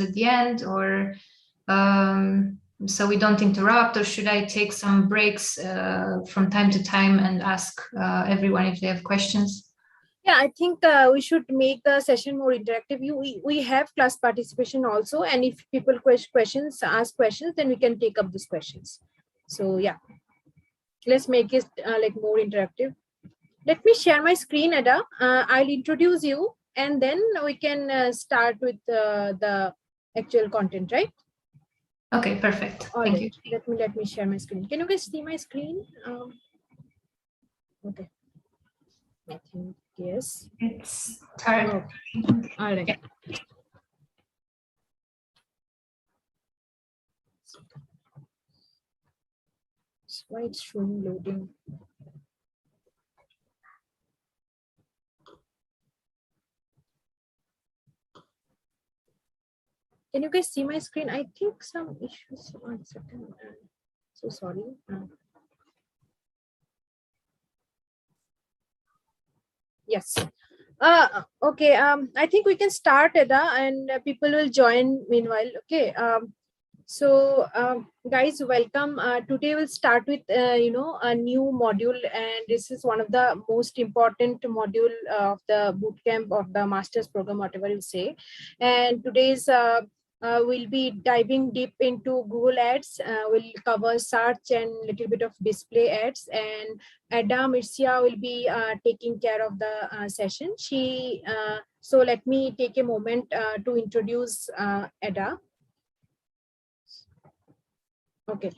at the end, or so we don't interrupt, or should I take some breaks from time to time and ask everyone if they have questions? Yeah, I think we should make the session more interactive. We have class participation also, and if people ask questions, then we can take up these questions. So yeah, let's make it like more interactive. Let me share my screen, Ada. I'll introduce you, and then we can start with the actual content, right? Okay, perfect. Thank you. Let me share my screen. Can you guys see my screen? Okay. I think yes. It's tired. Okay. All right. Okay. Why it's showing loading? Can you guys see my screen? I think some issues. 1 second. So sorry. Yes. Okay. I think we can start, Ada, and people will join meanwhile. Okay. So guys, welcome. Today we'll start with a new module, and this is one of the most important module of the bootcamp of the master's program, whatever you say. And today's we'll be diving deep into Google Ads. We'll cover search and little bit of display ads, and Ada Mircea will be taking care of the session. So let me take a moment to introduce Ada. Okay,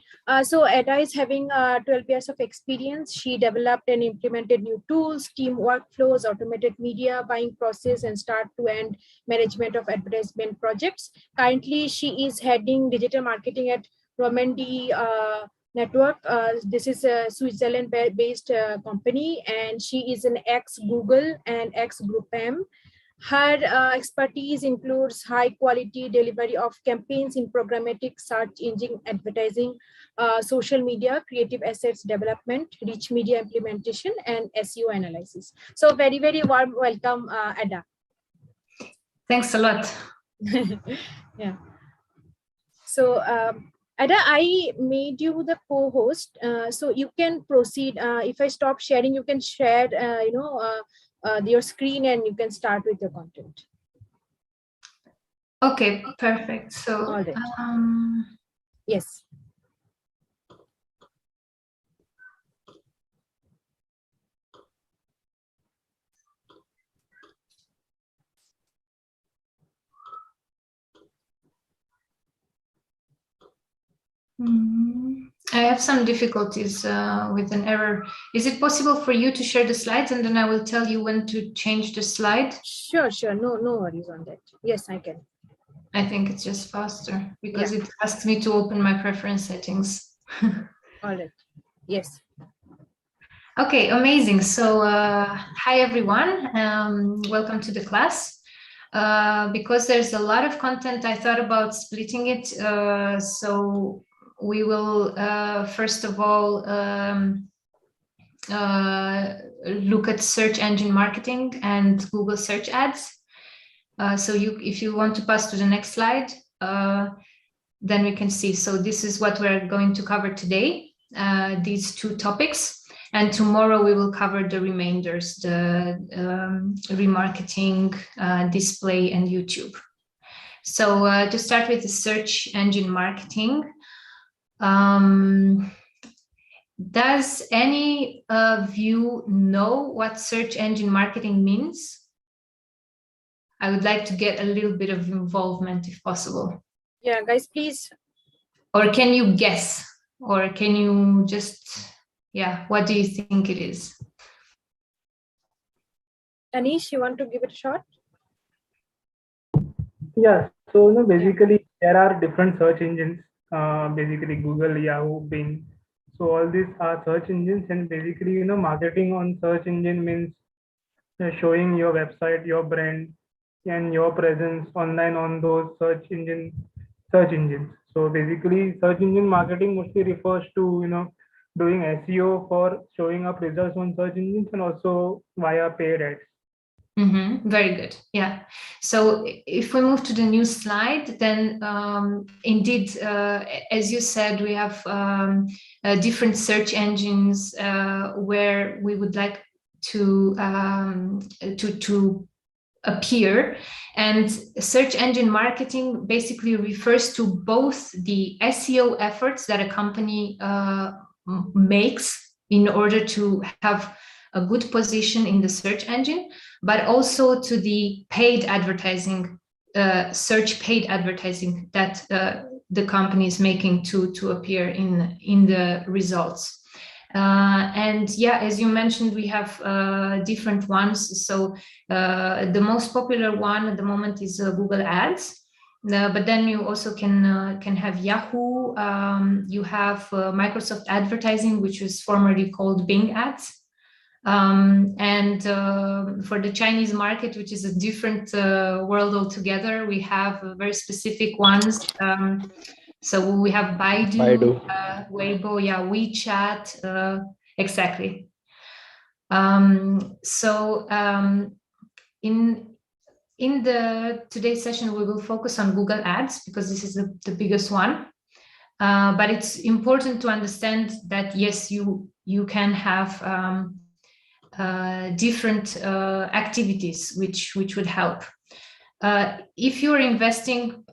so Ada is having 12 years of experience. She developed and implemented new tools, team workflows, automated media buying process, and start-to-end management of advertisement projects. Currently, she is heading digital marketing at Romandy Network. This is a Switzerland-based company, and she is an ex-Google and ex-GroupM. Her expertise includes high quality delivery of campaigns in programmatic search engine advertising, social media, creative assets development, rich media implementation, and SEO analysis. So very, very warm welcome, Ada. Thanks a lot. Yeah. So Ada, I made you the co-host, so you can proceed. If I stop sharing, you can share, your screen, and you can start with your content. Okay, perfect. So, all right. Yes. I have some difficulties with an error. Is it possible for you to share the slides, and then I will tell you when to change the slide? Sure. No worries on that. Yes, I can. I think it's just faster because it asks me to open my preference settings. All right. Yes. Okay, amazing. So hi, everyone. Welcome to the class. Because there's a lot of content, I thought about splitting it. So we will, first of all, look at search engine marketing and Google search ads. So if you want to pass to the next slide, then we can see. So this is what we're going to cover today, these two topics. And tomorrow we will cover the remainders, the remarketing, display, and YouTube. So to start with the search engine marketing, does any of you know what search engine marketing means? I would like to get a little bit of involvement if possible. Yeah, guys, please. Or can you guess? Or can you just, what do you think it is? Anish, you want to give it a shot? Yeah, so basically there are different search engines, basically Google, Yahoo, Bing. So all these are search engines, and basically, marketing on search engine means showing your website, your brand, and your presence online on those search engines. So basically, search engine marketing mostly refers to doing SEO for showing up results on search engines and also via paid ads. Very good. Yeah. So if we move to the new slide, then indeed, as you said, we have different search engines where we would like to appear, and search engine marketing basically refers to both the SEO efforts that a company makes in order to have a good position in the search engine, but also to the paid advertising, search paid advertising that the company is making to appear in the results. And yeah, as you mentioned, we have different ones. So the most popular one at the moment is Google Ads. But then you also can have Yahoo. You have Microsoft Advertising, which was formerly called Bing Ads. And for the Chinese market, which is a different world altogether, we have very specific ones. So we have Baidu. Weibo, yeah, WeChat, exactly. In the today's session, we will focus on Google Ads because this is the biggest one. But it's important to understand that yes, you can have different activities which would help. If you're investing,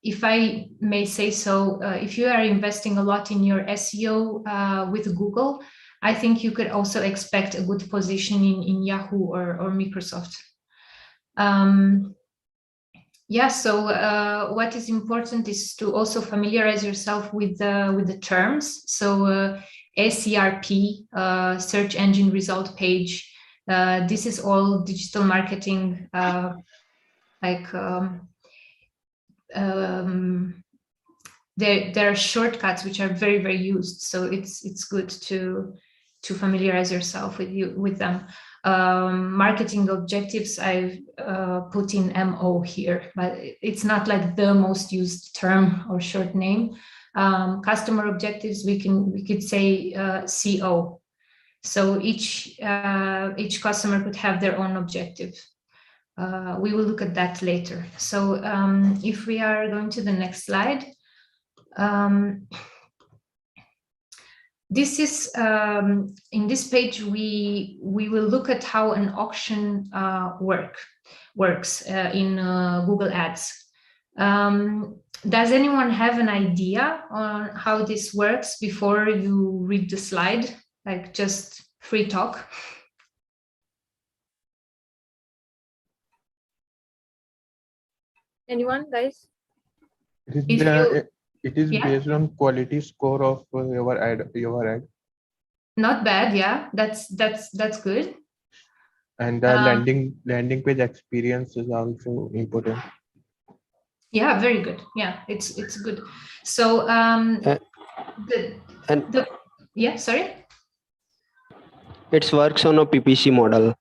if I may say so, if you are investing a lot in your SEO with Google, I think you could also expect a good position in Yahoo or Microsoft. Yeah, so what is important is to also familiarize yourself with the terms. So SERP, search engine result page. This is all digital marketing. There are shortcuts which are very used, so it's good to familiarize yourself with them. Marketing objectives, I've put in MO here, but it's not like the most used term or short name. Customer objectives, we could say CO. So each customer could have their own objective. We will look at that later. So if we are going to the next slide, this is in this page we will look at how an auction works in Google Ads. Does anyone have an idea on how this works before you read the slide? Like just free talk. Anyone, guys? It is Yeah. based on quality score of your ad. Not bad, yeah. That's good. And the landing page experience is also important. Yeah, very good. Yeah, it's good. So yeah, sorry. It works on a PPC model.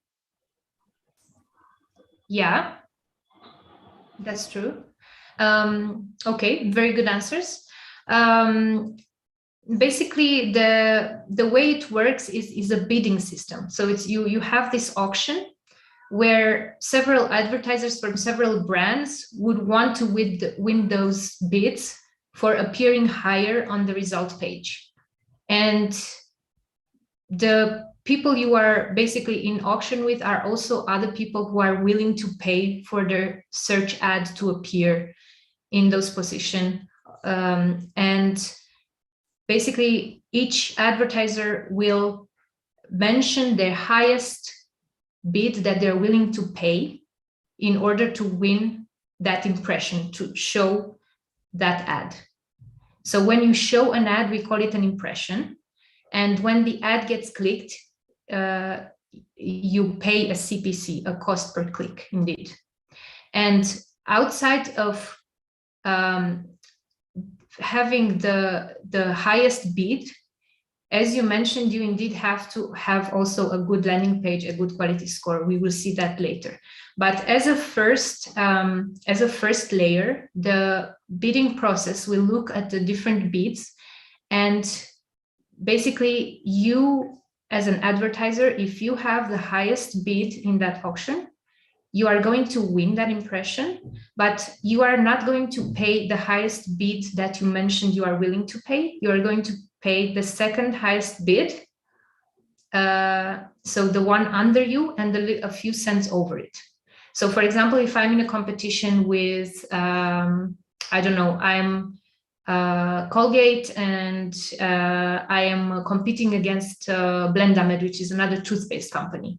Yeah, that's true. Okay, very good answers. Basically, the way it works is a bidding system. So it's you have this auction where several advertisers from several brands would want to win those bids for appearing higher on the result page. And the people you are basically in auction with are also other people who are willing to pay for their search ad to appear in those positions. And basically, each advertiser will mention their highest bid that they're willing to pay in order to win that impression, to show that ad. So when you show an ad, we call it an impression. And when the ad gets clicked, you pay a CPC, a cost per click, indeed. And outside of having the highest bid, as you mentioned, you indeed have to have also a good landing page, a good quality score. We will see that later. But as a first layer, the bidding process will look at the different bids, and basically you as an advertiser, if you have the highest bid in that auction, you are going to win that impression, but you are not going to pay the highest bid that you mentioned you are willing to pay. You are going to pay the second highest bid, so the one under you and a few cents over it. So for example, if I'm in a competition with, I don't know, I'm Colgate and I am competing against Blendamed, which is another toothpaste company.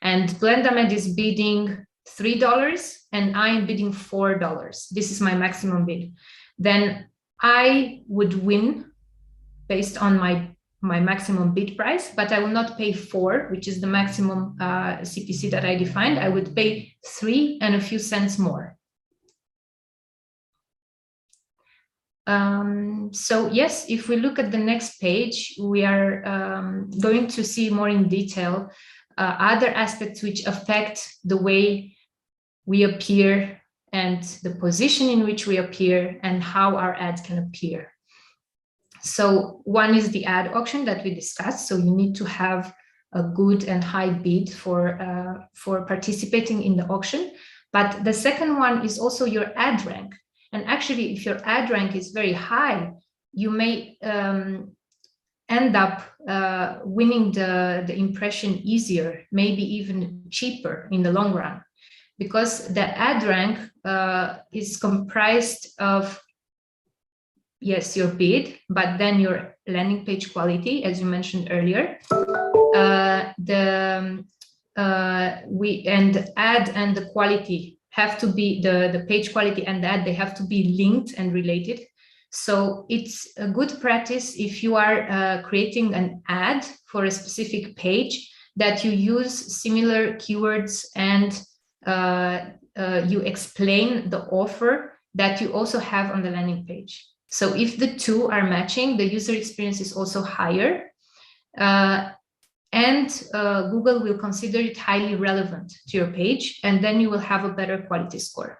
And Blendamed is bidding $3 and I am bidding $4. This is my maximum bid. Then I would win based on my maximum bid price, but I will not pay 4, which is the maximum CPC that I defined. I would pay 3 and a few cents more. So yes, if we look at the next page, we are going to see more in detail other aspects which affect the way we appear and the position in which we appear and how our ads can appear. So one is the ad auction that we discussed. So you need to have a good and high bid for participating in the auction. But the second one is also your ad rank. And actually, if your ad rank is very high, you may end up winning the impression easier, maybe even cheaper in the long run, because the ad rank is comprised of, yes, your bid, but then your landing page quality, as you mentioned earlier. The ad and the quality have to be, the page quality and the ad, they have to be linked and related. So it's a good practice if you are creating an ad for a specific page that you use similar keywords and you explain the offer that you also have on the landing page. So if the two are matching, the user experience is also higher, and Google will consider it highly relevant to your page, and then you will have a better quality score.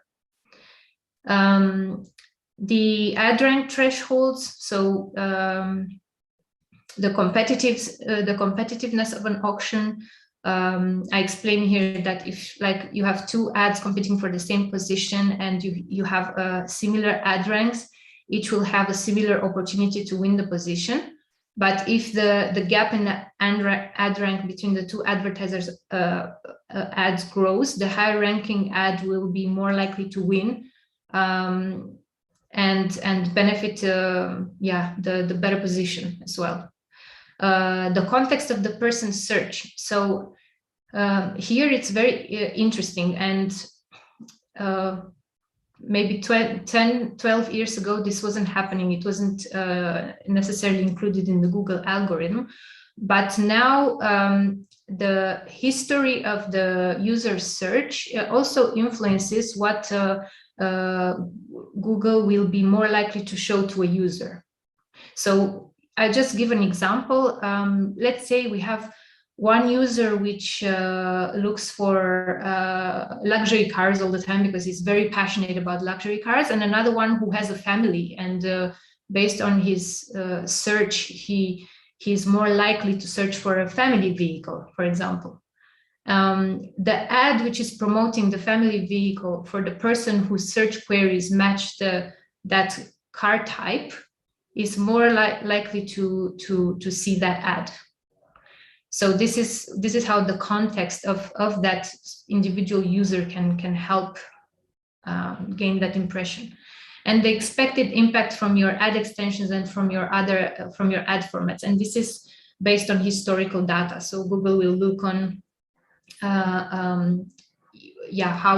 The ad rank thresholds, so the competitiveness of an auction. I explain here that if like you have two ads competing for the same position and you have similar ad ranks, each will have a similar opportunity to win the position. But if the gap in the ad rank between the two advertisers ads grows, the higher ranking ad will be more likely to win and benefit the better position as well. The context of the person's search. So here it's very interesting, and maybe 10-12 years ago this wasn't happening. It wasn't necessarily included in the Google algorithm, but now the history of the user search also influences what Google will be more likely to show to a user. So I just give an example. Let's say we have one user which looks for luxury cars all the time because he's very passionate about luxury cars, and another one who has a family, and based on his search, he's more likely to search for a family vehicle, for example. The ad which is promoting the family vehicle for the person whose search queries match that car type is more likely to see that ad. So this is how the context of that individual user can help gain that impression. And the expected impact from your ad extensions and from your ad formats. And this is based on historical data. So Google will look on how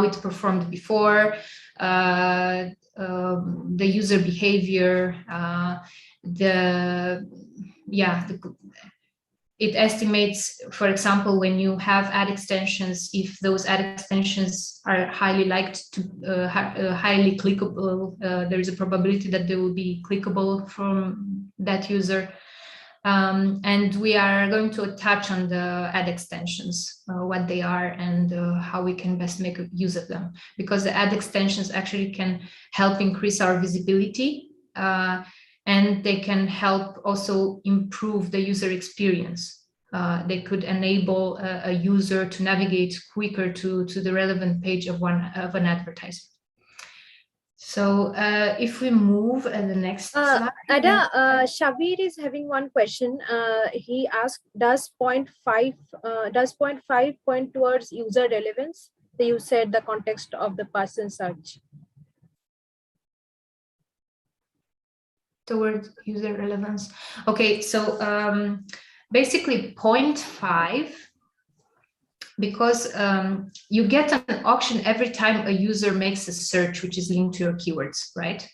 it performed before, the user behavior, it estimates, for example, when you have ad extensions, if those ad extensions are highly liked to highly clickable, there is a probability that they will be clickable from that user. And we are going to touch on the ad extensions, what they are and how we can best make use of them, because the ad extensions actually can help increase our visibility, and they can help also improve the user experience. they could enable a user to navigate quicker to the relevant page of an advertisement. So if we move at the next slide. Ada, Shabir is having one question. He asked, does point 5 point towards user relevance? So you said the context of the person search. Towards user relevance. Okay, so basically point 5, because you get an auction every time a user makes a search which is linked to your keywords, right?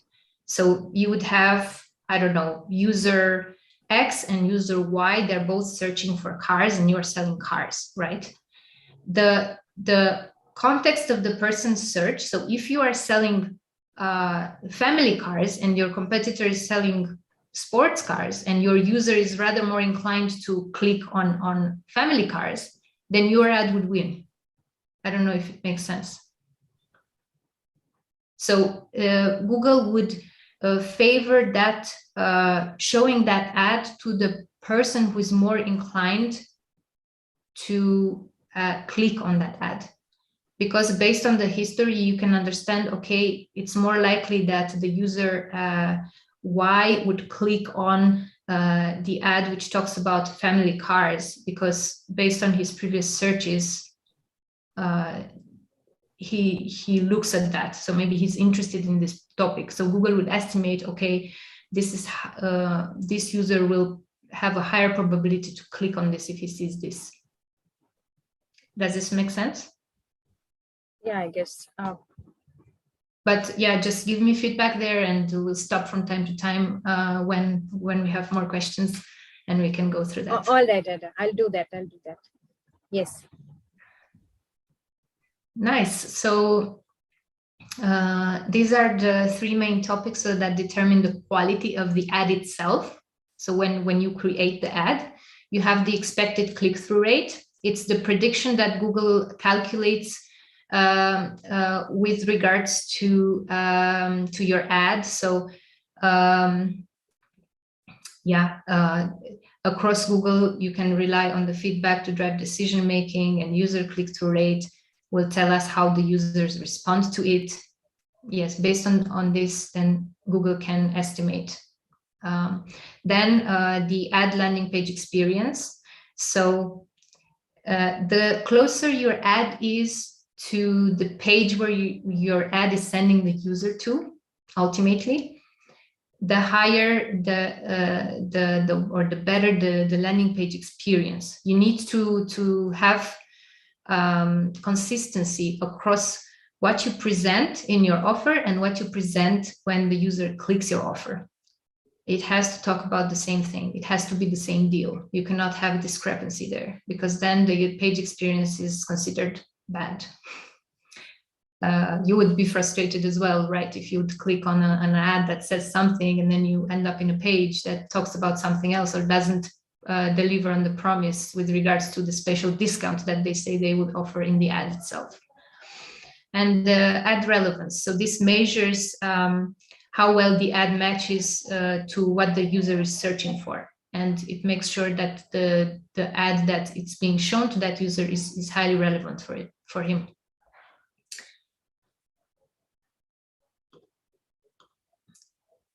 So you would have, I don't know, user X and user Y, they're both searching for cars and you're selling cars, right? The context of the person's search, so if you are selling family cars and your competitor is selling sports cars and your user is rather more inclined to click on family cars, then your ad would win. I don't know if it makes sense. So Google would favor that, showing that ad to the person who is more inclined to click on that ad. Because based on the history, you can understand, okay, it's more likely that the user Y would click on the ad which talks about family cars, because based on his previous searches, he looks at that. So maybe he's interested in this topic. So Google would estimate, okay, this user will have a higher probability to click on this if he sees this. Does this make sense? Yeah, I guess. But yeah, just give me feedback there, and we'll stop from time to time when we have more questions, and we can go through that. All right, Ada. I'll do that. Yes. Nice. So these are the 3 main topics that determine the quality of the ad itself. So when you create the ad, you have the expected click-through rate. It's the prediction that Google calculates with regards to your ad. So across Google, you can rely on the feedback to drive decision making, and user click-through rate will tell us how the users respond to it. Yes, based on this, then Google can estimate. Then the ad landing page experience. So the closer your ad is to the page where your ad is sending the user to, ultimately, the higher the better the landing page experience. You need to have consistency across what you present in your offer and what you present when the user clicks your offer. It has to talk about the same thing. It has to be the same deal. You cannot have a discrepancy there, because then the page experience is considered bad. You would be frustrated as well, right? If you would click on an ad that says something and then you end up in a page that talks about something else or doesn't deliver on the promise with regards to the special discount that they say they would offer in the ad itself. And ad relevance. So this measures how well the ad matches to what the user is searching for. And it makes sure that the ad that it's being shown to that user is highly relevant for him.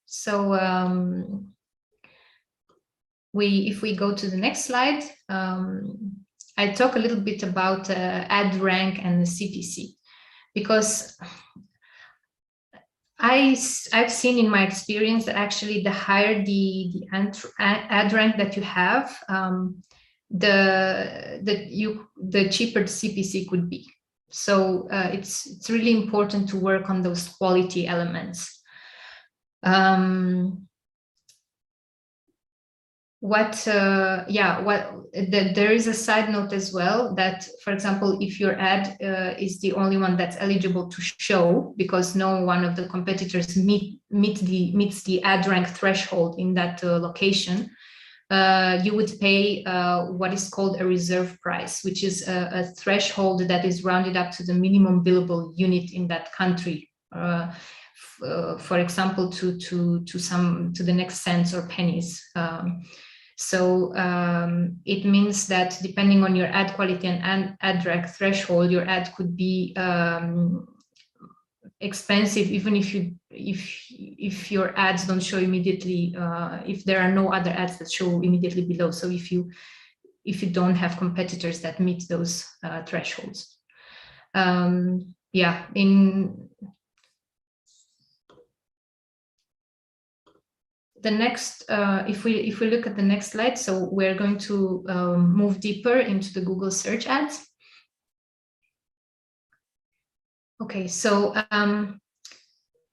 So if we go to the next slide, I talk a little bit about ad rank and the CPC, because I've seen in my experience that actually the higher the ad rank that you have, the cheaper the CPC could be. So it's really important to work on those quality elements. There is a side note as well that, for example, if your ad is the only one that's eligible to show because no one of the competitors meets the ad rank threshold in that location, you would pay what is called a reserve price, which is a threshold that is rounded up to the minimum billable unit in that country. For example, to the next cents or pennies. So it means that depending on your ad quality and ad rank threshold, your ad could be expensive, even if your ads don't show immediately, if there are no other ads that show immediately below. So if you don't have competitors that meet those thresholds. Yeah, in the next, if we look at the next slide, so we're going to move deeper into the Google search ads. Okay, so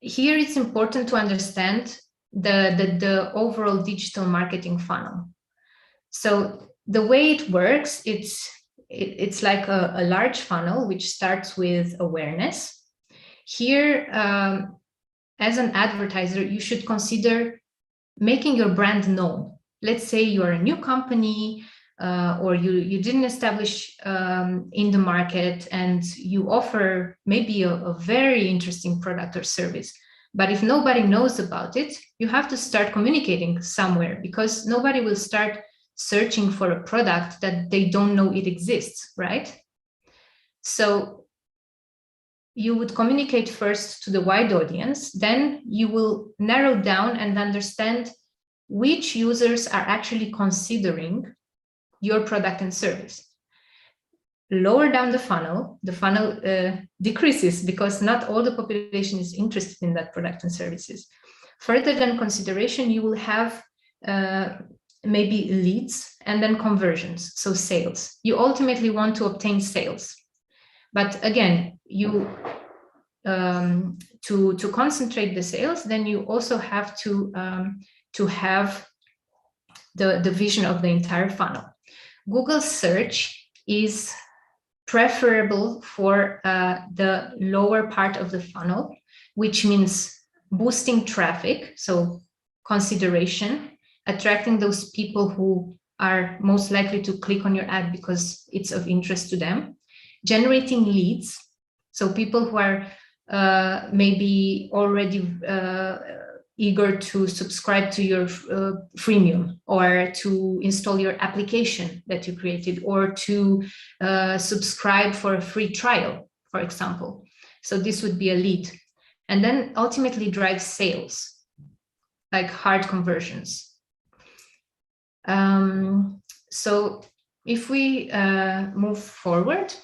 here it's important to understand the overall digital marketing funnel. So the way it works, it's like a large funnel which starts with awareness. Here, as an advertiser, you should consider making your brand known. Let's say you are a new company, or you didn't establish in the market, and you offer maybe a very interesting product or service. But if nobody knows about it, you have to start communicating somewhere, because nobody will start searching for a product that they don't know it exists, right? So you would communicate first to the wide audience, then you will narrow down and understand which users are actually considering your product and service. Lower down the funnel decreases because not all the population is interested in that product and services. Further than consideration, you will have maybe leads and then conversions, so sales. You ultimately want to obtain sales. But again, you to concentrate the sales, then you also have to have the vision of the entire funnel. Google search is preferable for the lower part of the funnel, which means boosting traffic, so consideration, attracting those people who are most likely to click on your ad because it's of interest to them, generating leads, so people who are maybe already eager to subscribe to your freemium, or to install your application that you created, or to subscribe for a free trial, for example. So this would be a lead. And then ultimately drive sales, like hard conversions. So if we move forward,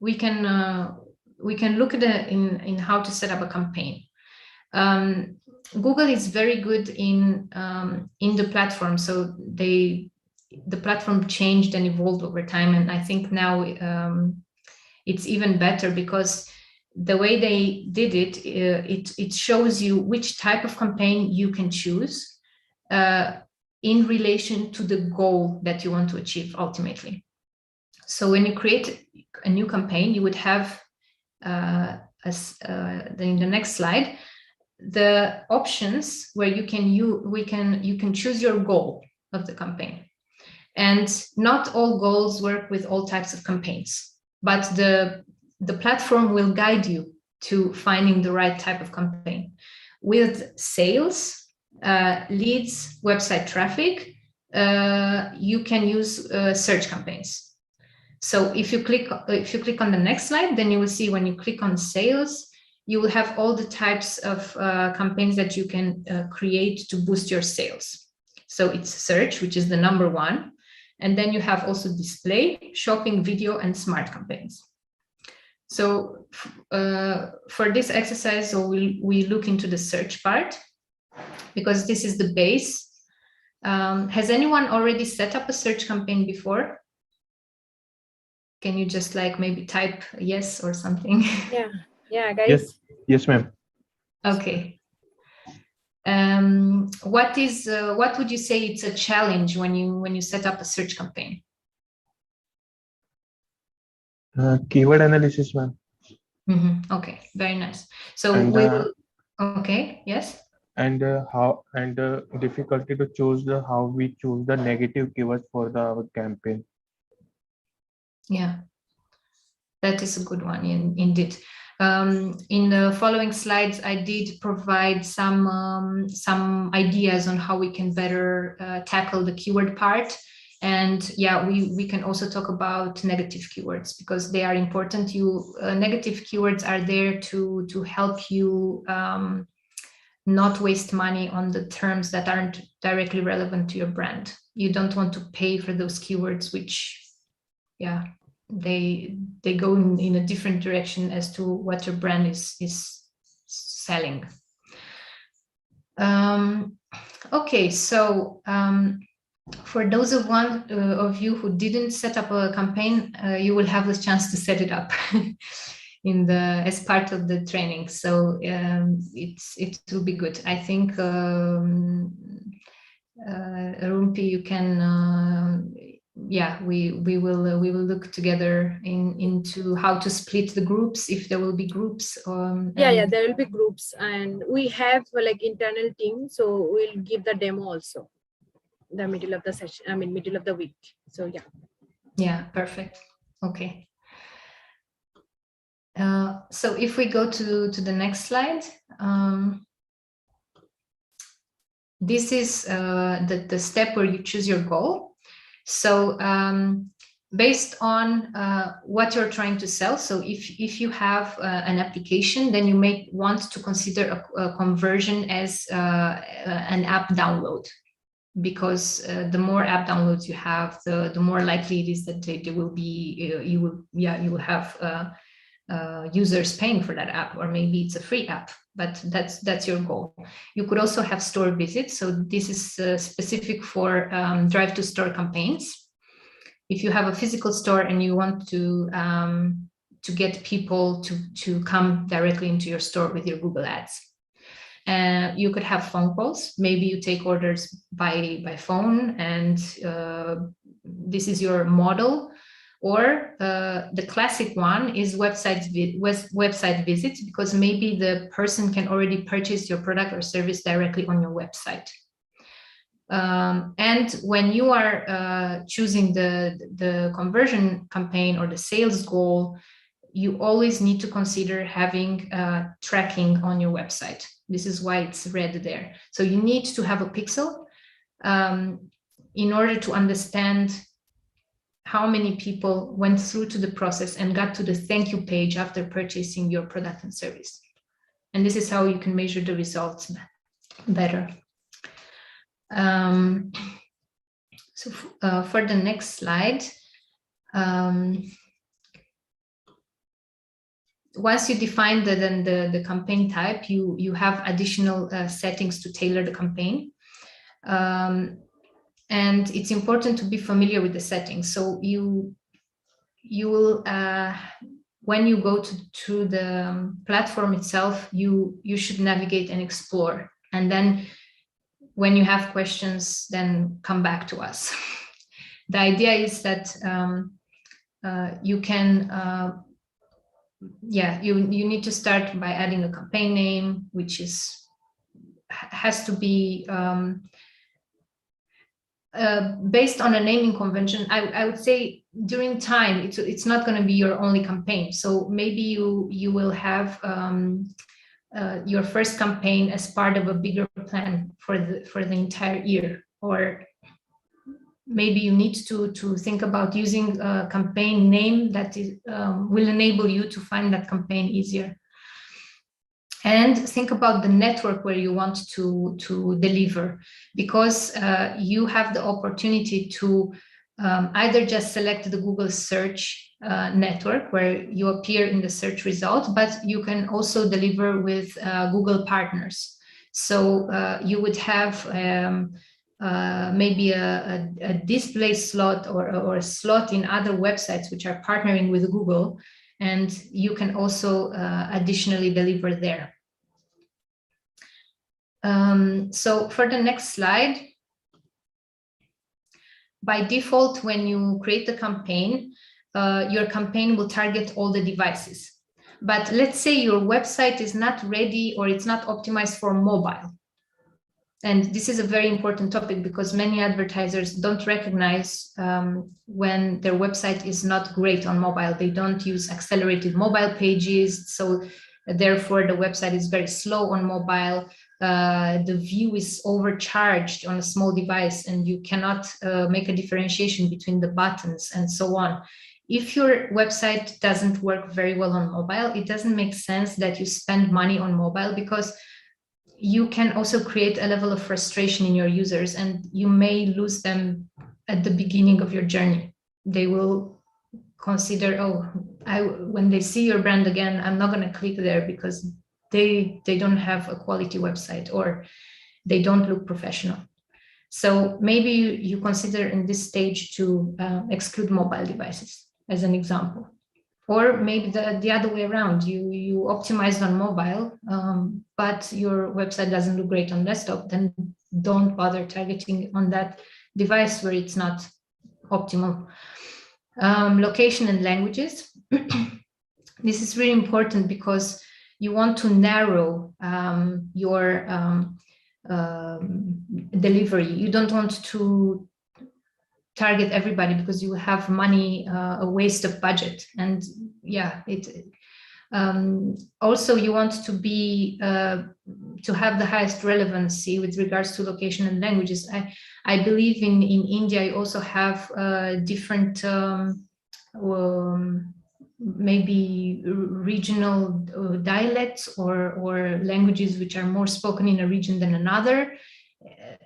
we can look at in how to set up a campaign. Google is very good in the platform, so the platform changed and evolved over time, and I think now it's even better, because the way they did it, it shows you which type of campaign you can choose in relation to the goal that you want to achieve ultimately. So when you create a new campaign, you would have in the next slide the options where you can choose your goal of the campaign. And not all goals work with all types of campaigns, but the platform will guide you to finding the right type of campaign. With sales, leads, website traffic, you can use search campaigns. So if you click on the next slide, then you will see when you click on sales, you will have all the types of campaigns that you can create to boost your sales. So it's search, which is the number one. And then you have also display, shopping, video, and smart campaigns. So for this exercise, so we look into the search part, because this is the base. Has anyone already set up a search campaign before? Can you just like maybe type yes or something? Yeah, guys. Yes, ma'am. Okay. What would you say it's a challenge when you set up a search campaign? Keyword analysis, ma'am. Okay, very nice. So And, we will. Okay. Yes. And difficulty to choose how we choose the negative keywords for the campaign. Yeah, that is a good one indeed. In the following slides, I did provide some ideas on how we can better tackle the keyword part. And yeah, we can also talk about negative keywords because they are important. Negative keywords are there to help you not waste money on the terms that aren't directly relevant to your brand. You don't want to pay for those keywords, which, yeah, they go in a different direction as to what your brand is selling. Okay, so for those of you who didn't set up a campaign, you will have the chance to set it up as part of the training. So it will be good. I think Rumpi, you can. Yeah, we will look together into how to split the groups, if there will be groups. Yeah, there will be groups, and we have like internal team, so we'll give the demo also the middle of the session. I mean, middle of the week. So yeah. Yeah, perfect. Okay. So if we go to the next slide, this is the step where you choose your goal. So based on what you're trying to sell, so if you have an application, then you may want to consider a conversion as an app download, because the more app downloads you have, the more likely it is that they will be you will have users paying for that app, or maybe it's a free app, but that's your goal. You could also have store visits. So this is specific for drive to store campaigns. If you have a physical store and you want to get people to come directly into your store with your Google Ads. You could have phone calls. Maybe you take orders by phone, and this is your model. Or the classic one is website visits, because maybe the person can already purchase your product or service directly on your website. And when you are choosing the conversion campaign or the sales goal, you always need to consider having tracking on your website. This is why it's red there. So you need to have a pixel in order to understand how many people went through to the process and got to the thank you page after purchasing your product and service. And this is how you can measure the results better. So for the next slide, once you define the campaign type, you have additional settings to tailor the campaign. And it's important to be familiar with the settings. So you will, when you go to the platform itself, you should navigate and explore. And then when you have questions, then come back to us. The idea is that you can, you need to start by adding a campaign name, which has to be based on a naming convention. I would say during time, it's not going to be your only campaign. So maybe you will have your first campaign as part of a bigger plan for the entire year, or maybe you need to think about using a campaign name that will enable you to find that campaign easier. And think about the network where you want to deliver, because you have the opportunity to either just select the Google search network where you appear in the search result, but you can also deliver with Google partners. So you would have maybe a display slot or a slot in other websites which are partnering with Google, and you can also additionally deliver there. So for the next slide, by default, when you create the campaign, your campaign will target all the devices. But let's say your website is not ready or it's not optimized for mobile. And this is a very important topic because many advertisers don't recognize when their website is not great on mobile. They don't use accelerated mobile pages. So therefore, the website is very slow on mobile. The view is overcharged on a small device, and you cannot make a differentiation between the buttons and so on. If your website doesn't work very well on mobile, it doesn't make sense that you spend money on mobile, because you can also create a level of frustration in your users, and you may lose them at the beginning of your journey. They will consider, oh, when they see your brand again, I'm not going to click there because they don't have a quality website or they don't look professional. So maybe you consider in this stage to exclude mobile devices as an example. Or maybe the other way around, you optimized on mobile, but your website doesn't look great on desktop, then don't bother targeting on that device where it's not optimal. Location and languages. This is really important because you want to narrow your delivery. You don't want to target everybody because you have money, a waste of budget. And yeah, also you want to be to have the highest relevancy with regards to location and languages. I believe in India you also have different maybe regional dialects or languages which are more spoken in a region than another.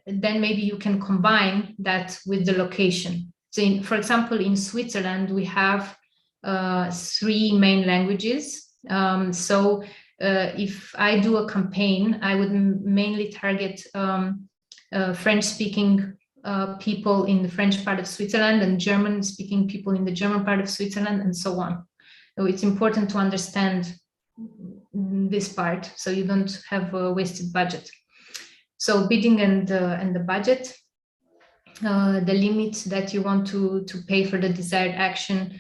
Then maybe you can combine that with the location. So for example, in Switzerland, we have 3 main languages. So if I do a campaign, I would mainly target French-speaking people in the French part of Switzerland and German-speaking people in the German part of Switzerland, and so on. So it's important to understand this part so you don't have a wasted budget. So bidding and the budget, the limit that you want to pay for the desired action.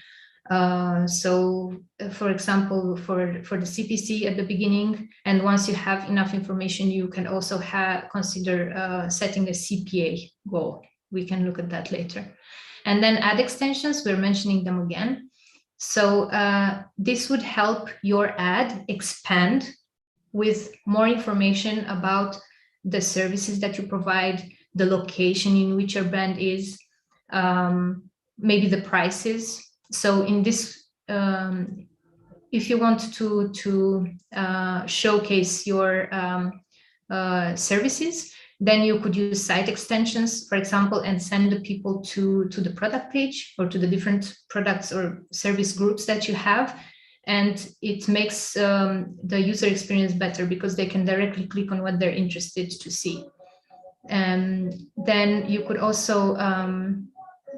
So for example, for the CPC at the beginning, and once you have enough information, you can also consider setting a CPA goal. We can look at that later. And then ad extensions, we're mentioning them again. So this would help your ad expand with more information about the services that you provide, the location in which your brand is, maybe the prices. So in this, if you want to showcase your services, then you could use site extensions, for example, and send the people to the product page or to the different products or service groups that you have. And it makes the user experience better because they can directly click on what they're interested to see. And then you could also,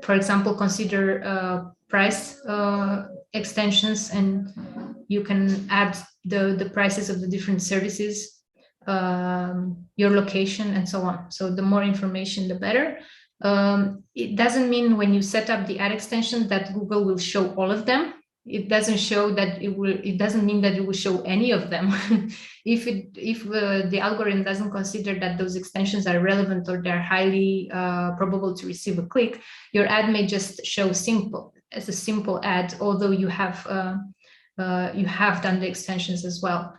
for example, consider price extensions, and you can add the prices of the different services, your location, and so on. So the more information, the better. It doesn't mean when you set up the ad extension that Google will show all of them. It doesn't show that it will. It doesn't mean that it will show any of them. if the algorithm doesn't consider that those extensions are relevant or they're highly probable to receive a click, your ad may just show as a simple ad, although you have done the extensions as well.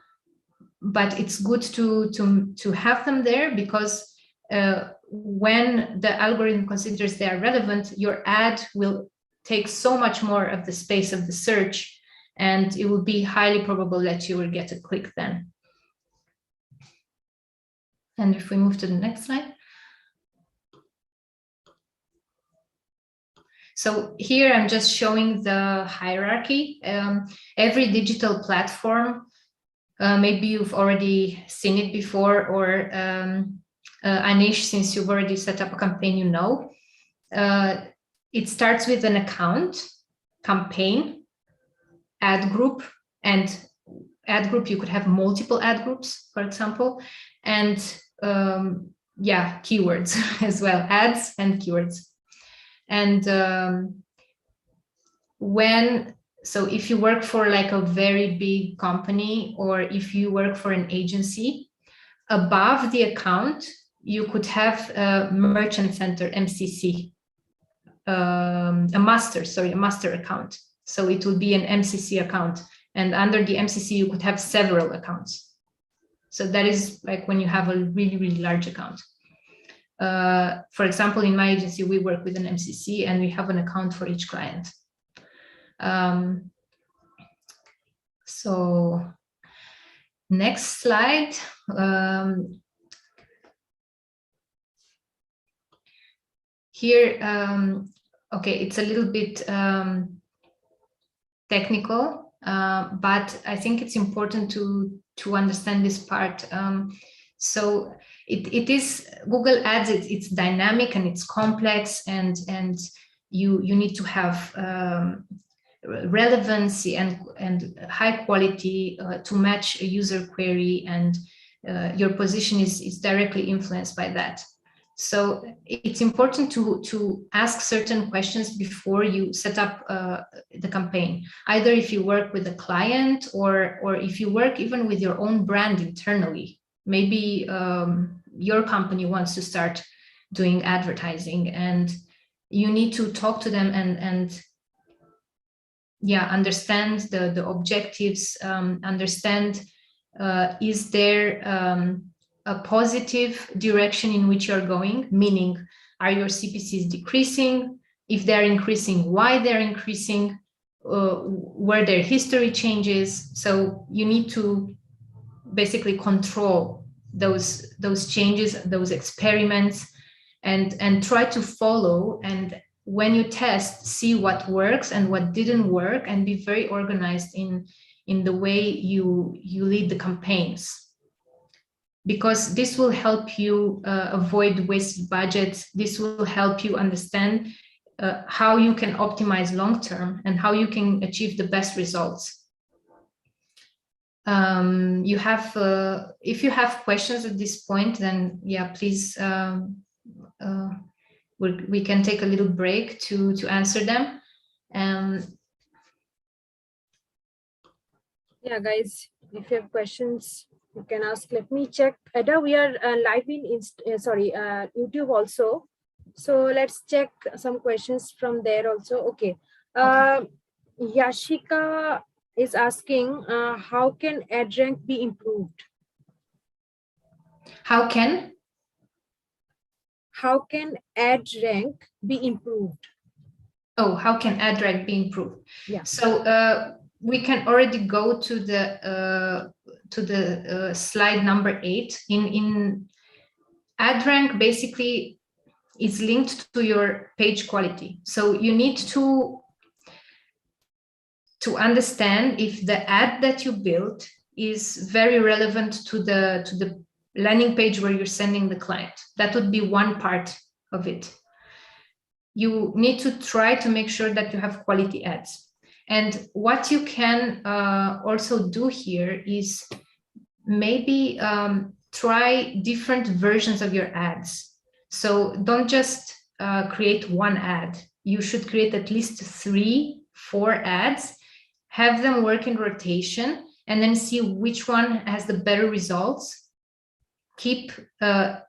But it's good to have them there because when the algorithm considers they are relevant, your ad will take so much more of the space of the search, and it will be highly probable that you will get a click then. And if we move to the next slide. So here I'm just showing the hierarchy. Every digital platform, maybe you've already seen it before, or Anish, since you've already set up a campaign, you know. It starts with an account, campaign, ad group, and ad group, you could have multiple ad groups, for example, and keywords as well, ads and keywords. And so if you work for like a very big company, or if you work for an agency, above the account, you could have a merchant center, MCC, a master account. So it would be an MCC account. And under the MCC, you could have several accounts. So that is like when you have a really, really large account. For example, in my agency, we work with an MCC and we have an account for each client. So next slide. Here, okay, it's a little bit technical, but I think it's important to understand this part. So it is Google Ads. It's dynamic and it's complex, and you need to have relevancy and high quality to match a user query, and your position is directly influenced by that. So it's important to ask certain questions before you set up the campaign, either if you work with a client or if you work even with your own brand internally. Maybe your company wants to start doing advertising, and you need to talk to them and yeah, understand the objectives, understand is there a positive direction in which you're going, meaning are your CPCs decreasing? If they're increasing, why they're increasing? Were there history changes? So you need to basically control those changes, those experiments, and try to follow. And when you test, see what works and what didn't work, and be very organized in the way you lead the campaigns. Because this will help you avoid wasted budgets. This will help you understand how you can optimize long-term and how you can achieve the best results. You have, if you have questions at this point, then yeah, please, we can take a little break to answer them. Yeah, guys, if you have questions, you can ask. Let me check. Ada, we are live in YouTube also. So let's check some questions from there also. Okay. Yashika is asking, how can ad rank be improved? How can ad rank be improved? Oh, how can ad rank be improved? Yeah. So we can already go to the slide number 8. In ad rank basically is linked to your page quality. So you need to understand if the ad that you built is very relevant to the landing page where you're sending the client. That would be one part of it. You need to try to make sure that you have quality ads. And what you can also do here is maybe try different versions of your ads. So don't just create one ad. You should create at least 3, 4 ads, have them work in rotation, and then see which one has the better results.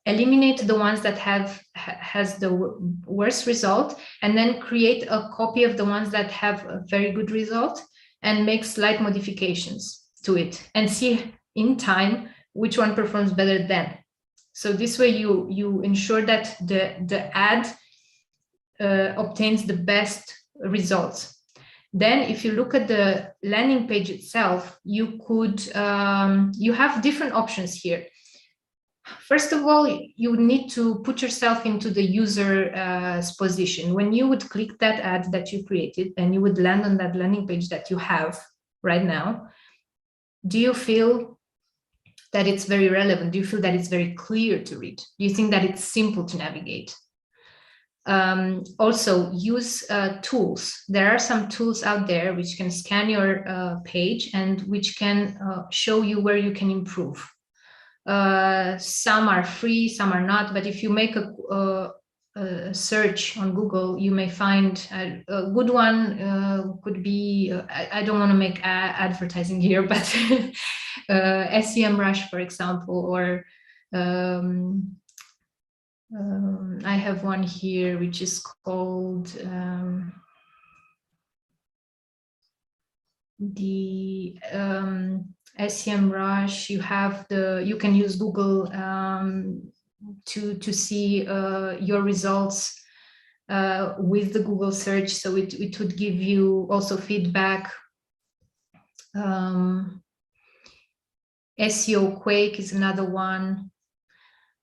Eliminate the ones that has the worst result, and then create a copy of the ones that have a very good result, and make slight modifications to it, and see in time which one performs better then. So this way you ensure that the ad obtains the best results. Then if you look at the landing page itself, you could you have different options here. First of all, you need to put yourself into the user's position. When you would click that ad that you created and you would land on that landing page that you have right now, do you feel that it's very relevant? Do you feel that it's very clear to read? Do you think that it's simple to navigate? Also, use tools. There are some tools out there which can scan your page and which can show you where you can improve. Some are free, some are not, but if you make a search on Google, you may find a good one. Could be, I don't want to make advertising here, but SEMrush, for example, or I have one here, which is called the SEM Rush. You can use Google to see your results with the Google search. So it would give you also feedback. SEO Quake is another one.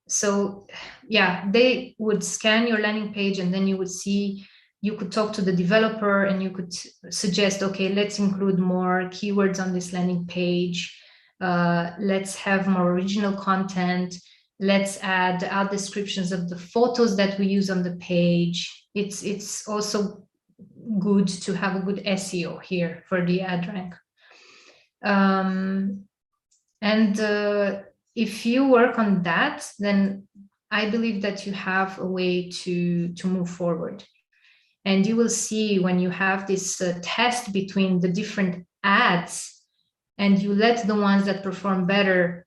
So yeah, they would scan your landing page, and then you would see, you could talk to the developer and you could suggest, okay, let's include more keywords on this landing page. Let's have more original content. Let's add out descriptions of the photos that we use on the page. It's also good to have a good SEO here for the ad rank. If you work on that, then I believe that you have a way to move forward. And you will see when you have this test between the different ads, and you let the ones that perform better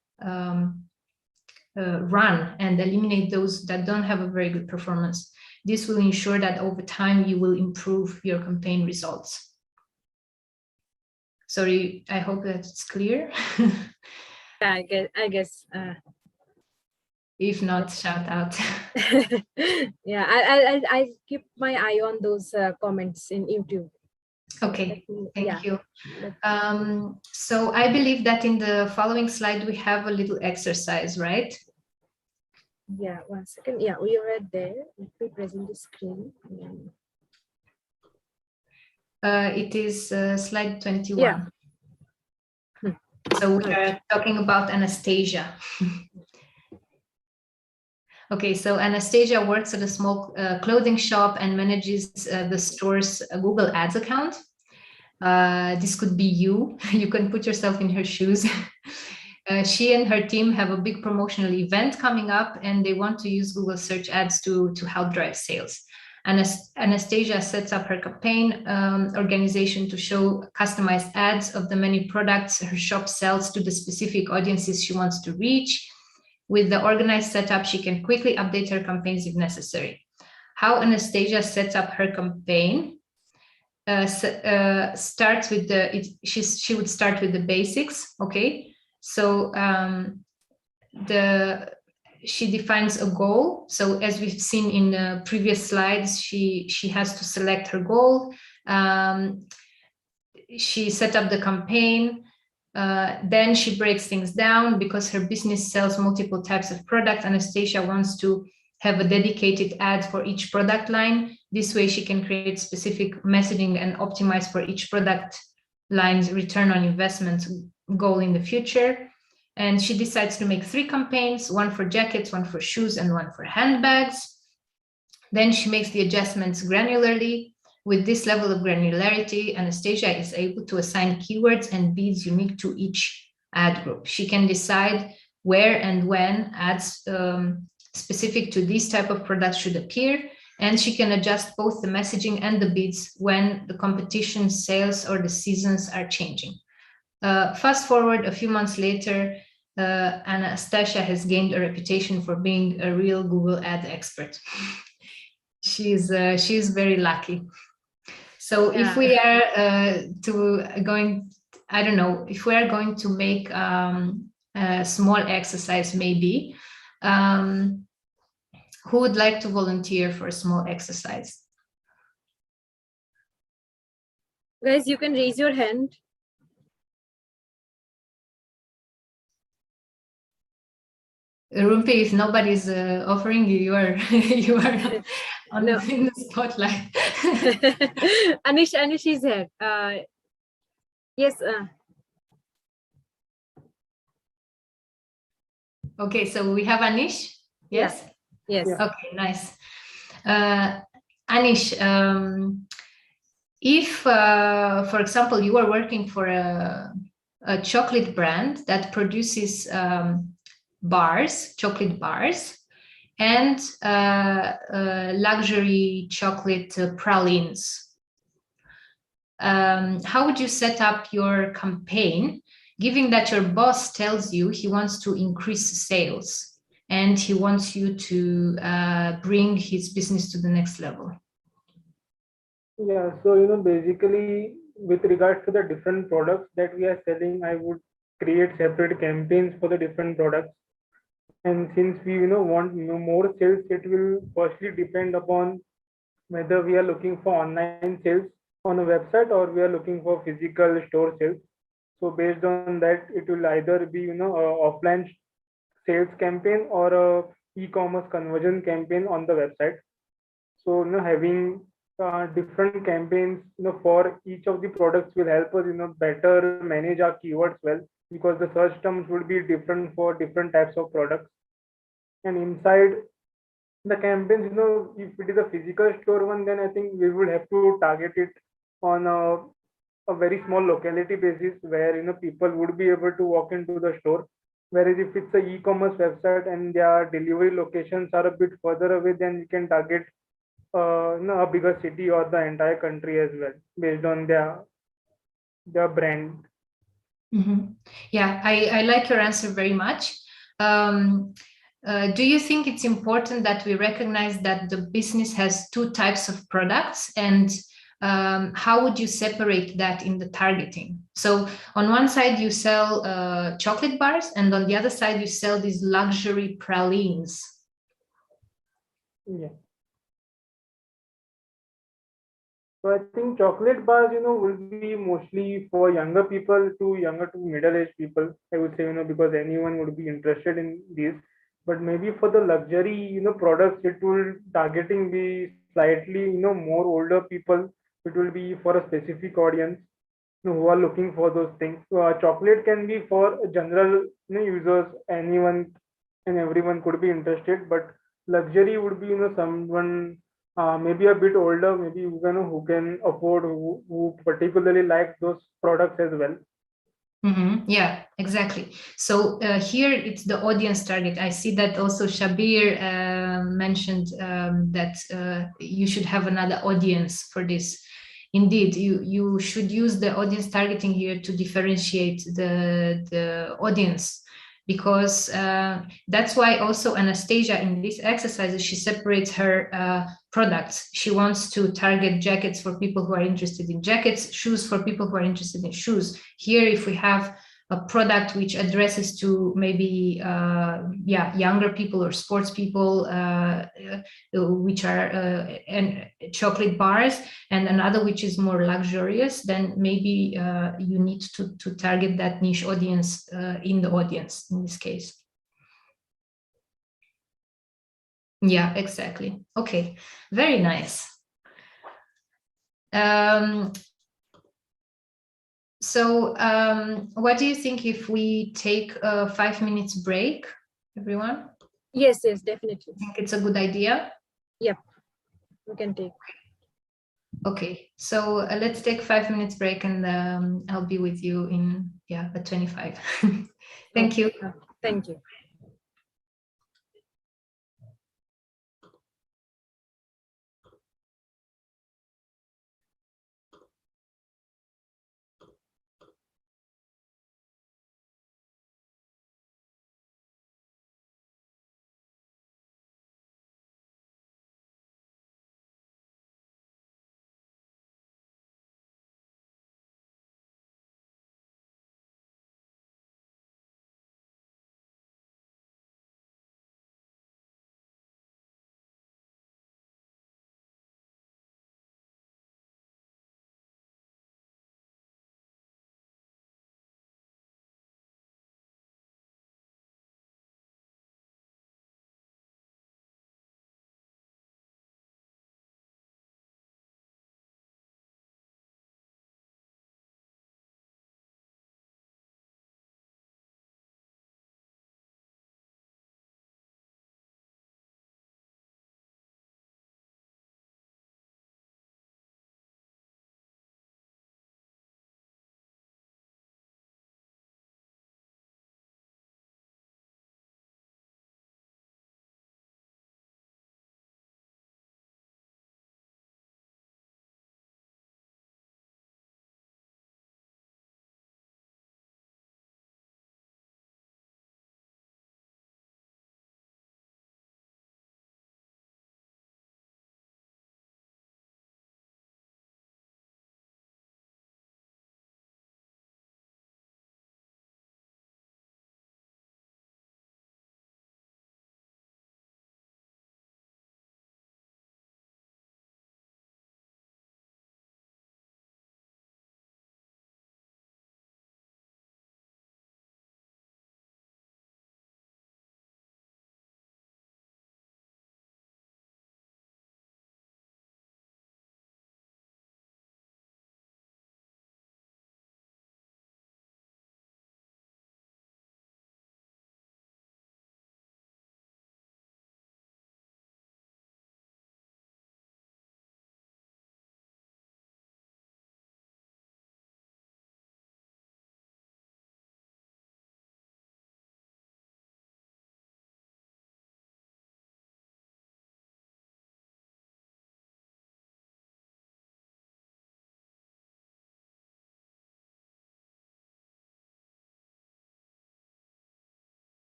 run and eliminate those that don't have a very good performance. This will ensure that over time you will improve your campaign results. Sorry, I hope that it's clear. I guess. If not, shout out. Yeah, I keep my eye on those comments in YouTube. Okay, thank Yeah. you. So I believe that in the following slide, we have a little exercise, right? Yeah, 1 second. Yeah, we were there. Let me present the screen. It is slide 21. Yeah. So we are talking about Anastasia. Okay, so Anastasia works at a small clothing shop and manages the store's Google Ads account. This could be you. You can put yourself in her shoes. She and her team have a big promotional event coming up, and they want to use Google search ads to help drive sales. Anastasia sets up her campaign organization to show customized ads of the many products her shop sells to the specific audiences she wants to reach. With the organized setup, she can quickly update her campaigns if necessary. How Anastasia sets up her campaign starts with she would start with the basics. Okay, so she defines a goal. So as we've seen in the previous slides, she has to select her goal. She set up the campaign. Then she breaks things down because her business sells multiple types of products. Anastasia wants to have a dedicated ad for each product line. This way she can create specific messaging and optimize for each product line's return on investment goal in the future. And she decides to make 3 campaigns, one for jackets, one for shoes, and one for handbags. Then she makes the adjustments granularly. With this level of granularity, Anastasia is able to assign keywords and bids unique to each ad group. She can decide where and when ads specific to this type of products should appear, and she can adjust both the messaging and the bids when the competition, sales, or the seasons are changing. Fast forward a few months later, Anastasia has gained a reputation for being a real Google ad expert. She's very lucky. So yeah. If we are if we are going to make a small exercise, maybe, who would like to volunteer for a small exercise? Guys, you can raise your hand. Rumpi, if nobody's offering you, you are in the spotlight. Anish is here. Yes. Okay, so we have Anish. Yes. Yeah. Yes. Okay, nice. Anish, if, for example, you are working for a chocolate brand that produces chocolate bars, and luxury chocolate pralines, how would you set up your campaign, given that your boss tells you he wants to increase sales? and he wants you to bring his business to the next level. Yeah, so basically with regards to the different products that we are selling, I would create separate campaigns for the different products. And since we want more sales, it will firstly depend upon whether we are looking for online sales on a website or we are looking for physical store sales. So based on that, it will either be a offline sales campaign or a e-commerce conversion campaign on the website. So having different campaigns for each of the products will help us better manage our keywords well, because the search terms would be different for different types of products. And inside the campaigns, if it is a physical store one, then I think we would have to target it on a very small locality basis where people would be able to walk into the store. Whereas if it's a e-commerce website and their delivery locations are a bit further away, then we can target a bigger city or the entire country as well, based on their brand. Yeah, I like your answer very much. Do you think it's important that we recognize that the business has two types of products, and how would you separate that in the targeting? So on one side you sell chocolate bars, and on the other side you sell these luxury pralines. Yeah. So I think chocolate bars, will be mostly for younger people to middle-aged people. I would say, because anyone would be interested in these. But maybe for the luxury, products, it will targeting be slightly, more older people. It will be for a specific audience, who are looking for those things. So, chocolate can be for general, users. Anyone and everyone could be interested. But luxury would be, someone maybe a bit older, maybe who can afford, who particularly like those products as well. Yeah, exactly. So here it's the audience target. I see that also Shabir mentioned that you should have another audience for this. Indeed, you should use the audience targeting here to differentiate the audience, because that's why also Anastasia in these exercises, she separates her products. She wants to target jackets for people who are interested in jackets, shoes for people who are interested in shoes. Here, if we have a product which addresses to maybe younger people or sports people, which are and chocolate bars, and another which is more luxurious, then maybe you need to target that niche audience in the audience in this case. Yeah, exactly. Okay, very nice. So what do you think if we take a 5 minutes break, everyone? Yes, definitely. I think it's a good idea. Yep, we can take. Okay, so let's take 5 minutes break, and I'll be with you in at 25. Thank you. Thank you.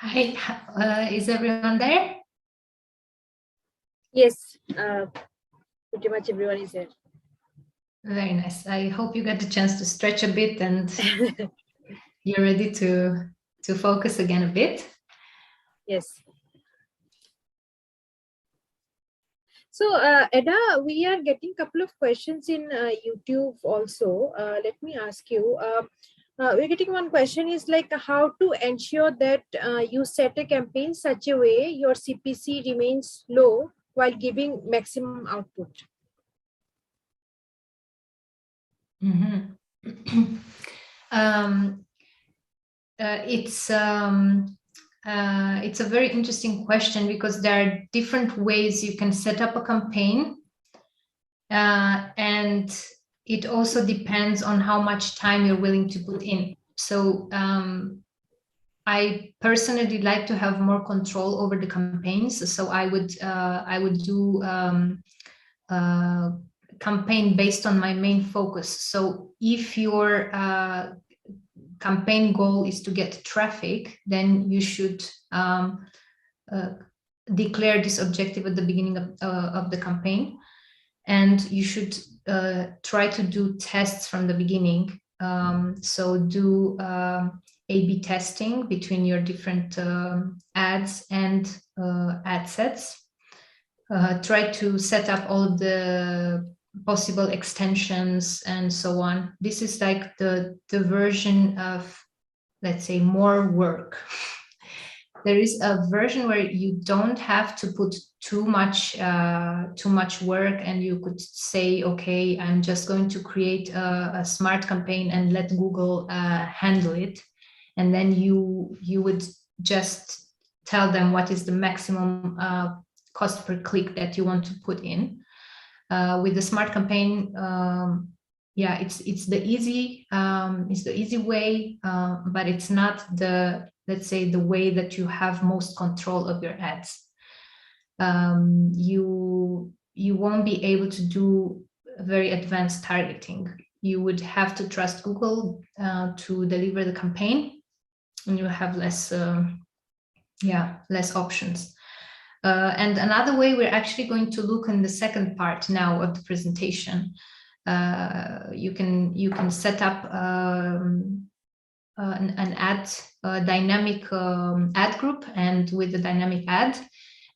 Hi, is everyone there? Yes, pretty much everyone is there. Very nice. I hope you got the chance to stretch a bit and you're ready to focus again a bit. Yes. So, Edda, we are getting a couple of questions in YouTube also. Let me ask you. We're getting one question is like how to ensure that you set a campaign such a way your CPC remains low while giving maximum output. Mm-hmm. It's a very interesting question because there are different ways you can set up a campaign, and it also depends on how much time you're willing to put in. So I personally like to have more control over the campaigns. So I would do campaign based on my main focus. So if your campaign goal is to get traffic, then you should declare this objective at the beginning of the campaign, and you should try to do tests from the beginning. So do A/B testing between your different ads and ad sets. Try to set up all of the possible extensions and so on. This is like the version of, let's say, more work. There is a version where you don't have to put too much work, and you could say, okay, I'm just going to create a smart campaign and let Google handle it, and then you would just tell them what is the maximum cost per click that you want to put in. With the smart campaign, yeah, it's the easy way, but it's not the, let's say, the way that you have most control of your ads. You won't be able to do very advanced targeting. You would have to trust Google to deliver the campaign, and you have less options. And another way we're actually going to look in the second part now of the presentation. You can set up an ad dynamic ad group, and with a dynamic ad,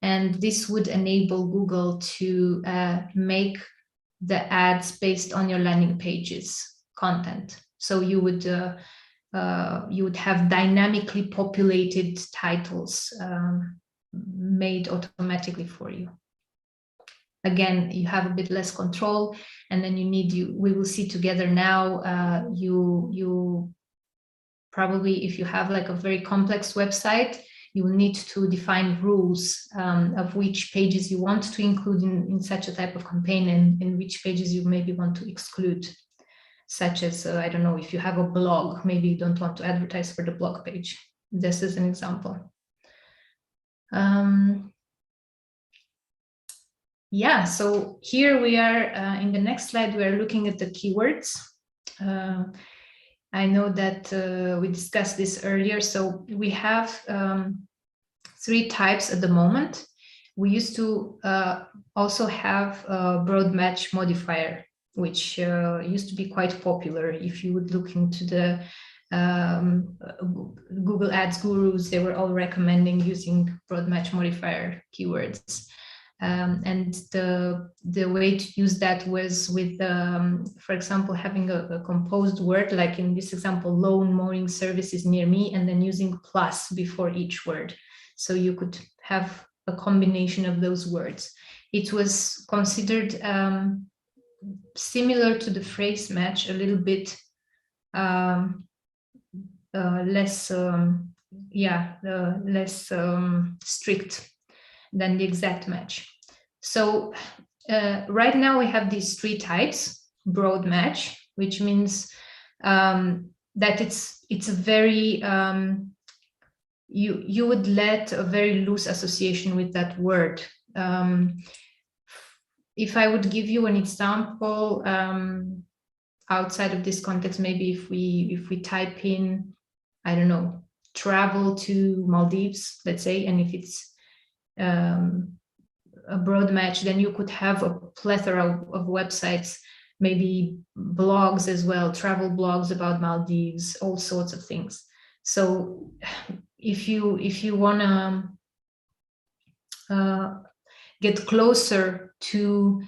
and this would enable Google to make the ads based on your landing pages content. So you would have dynamically populated titles made automatically for you. Again, you have a bit less control, and then we will see together now, you probably, if you have like a very complex website, you will need to define rules of which pages you want to include in such a type of campaign, and in which pages you maybe want to exclude. Such as, I don't know, if you have a blog, maybe you don't want to advertise for the blog page. This is an example. Yeah, so here we are, in the next slide, we are looking at the keywords. I know that we discussed this earlier, so we have 3 types at the moment. We used to also have a broad match modifier, which used to be quite popular. If you would look into the Google Ads gurus, they were all recommending using broad match modifier keywords. And the way to use that was with, for example, having a composed word, like in this example, loan mowing services near me, and then using plus before each word. So you could have a combination of those words. It was considered similar to the phrase match, a little bit less strict than the exact match. So right now we have these 3 types: broad match, which means that it's a very you would let a very loose association with that word. If I would give you an example outside of this context, maybe if we type in, I don't know, travel to Maldives, let's say, and if it's a broad match, then you could have a plethora of websites, maybe blogs as well, travel blogs about Maldives, all sorts of things. So if you want to get closer to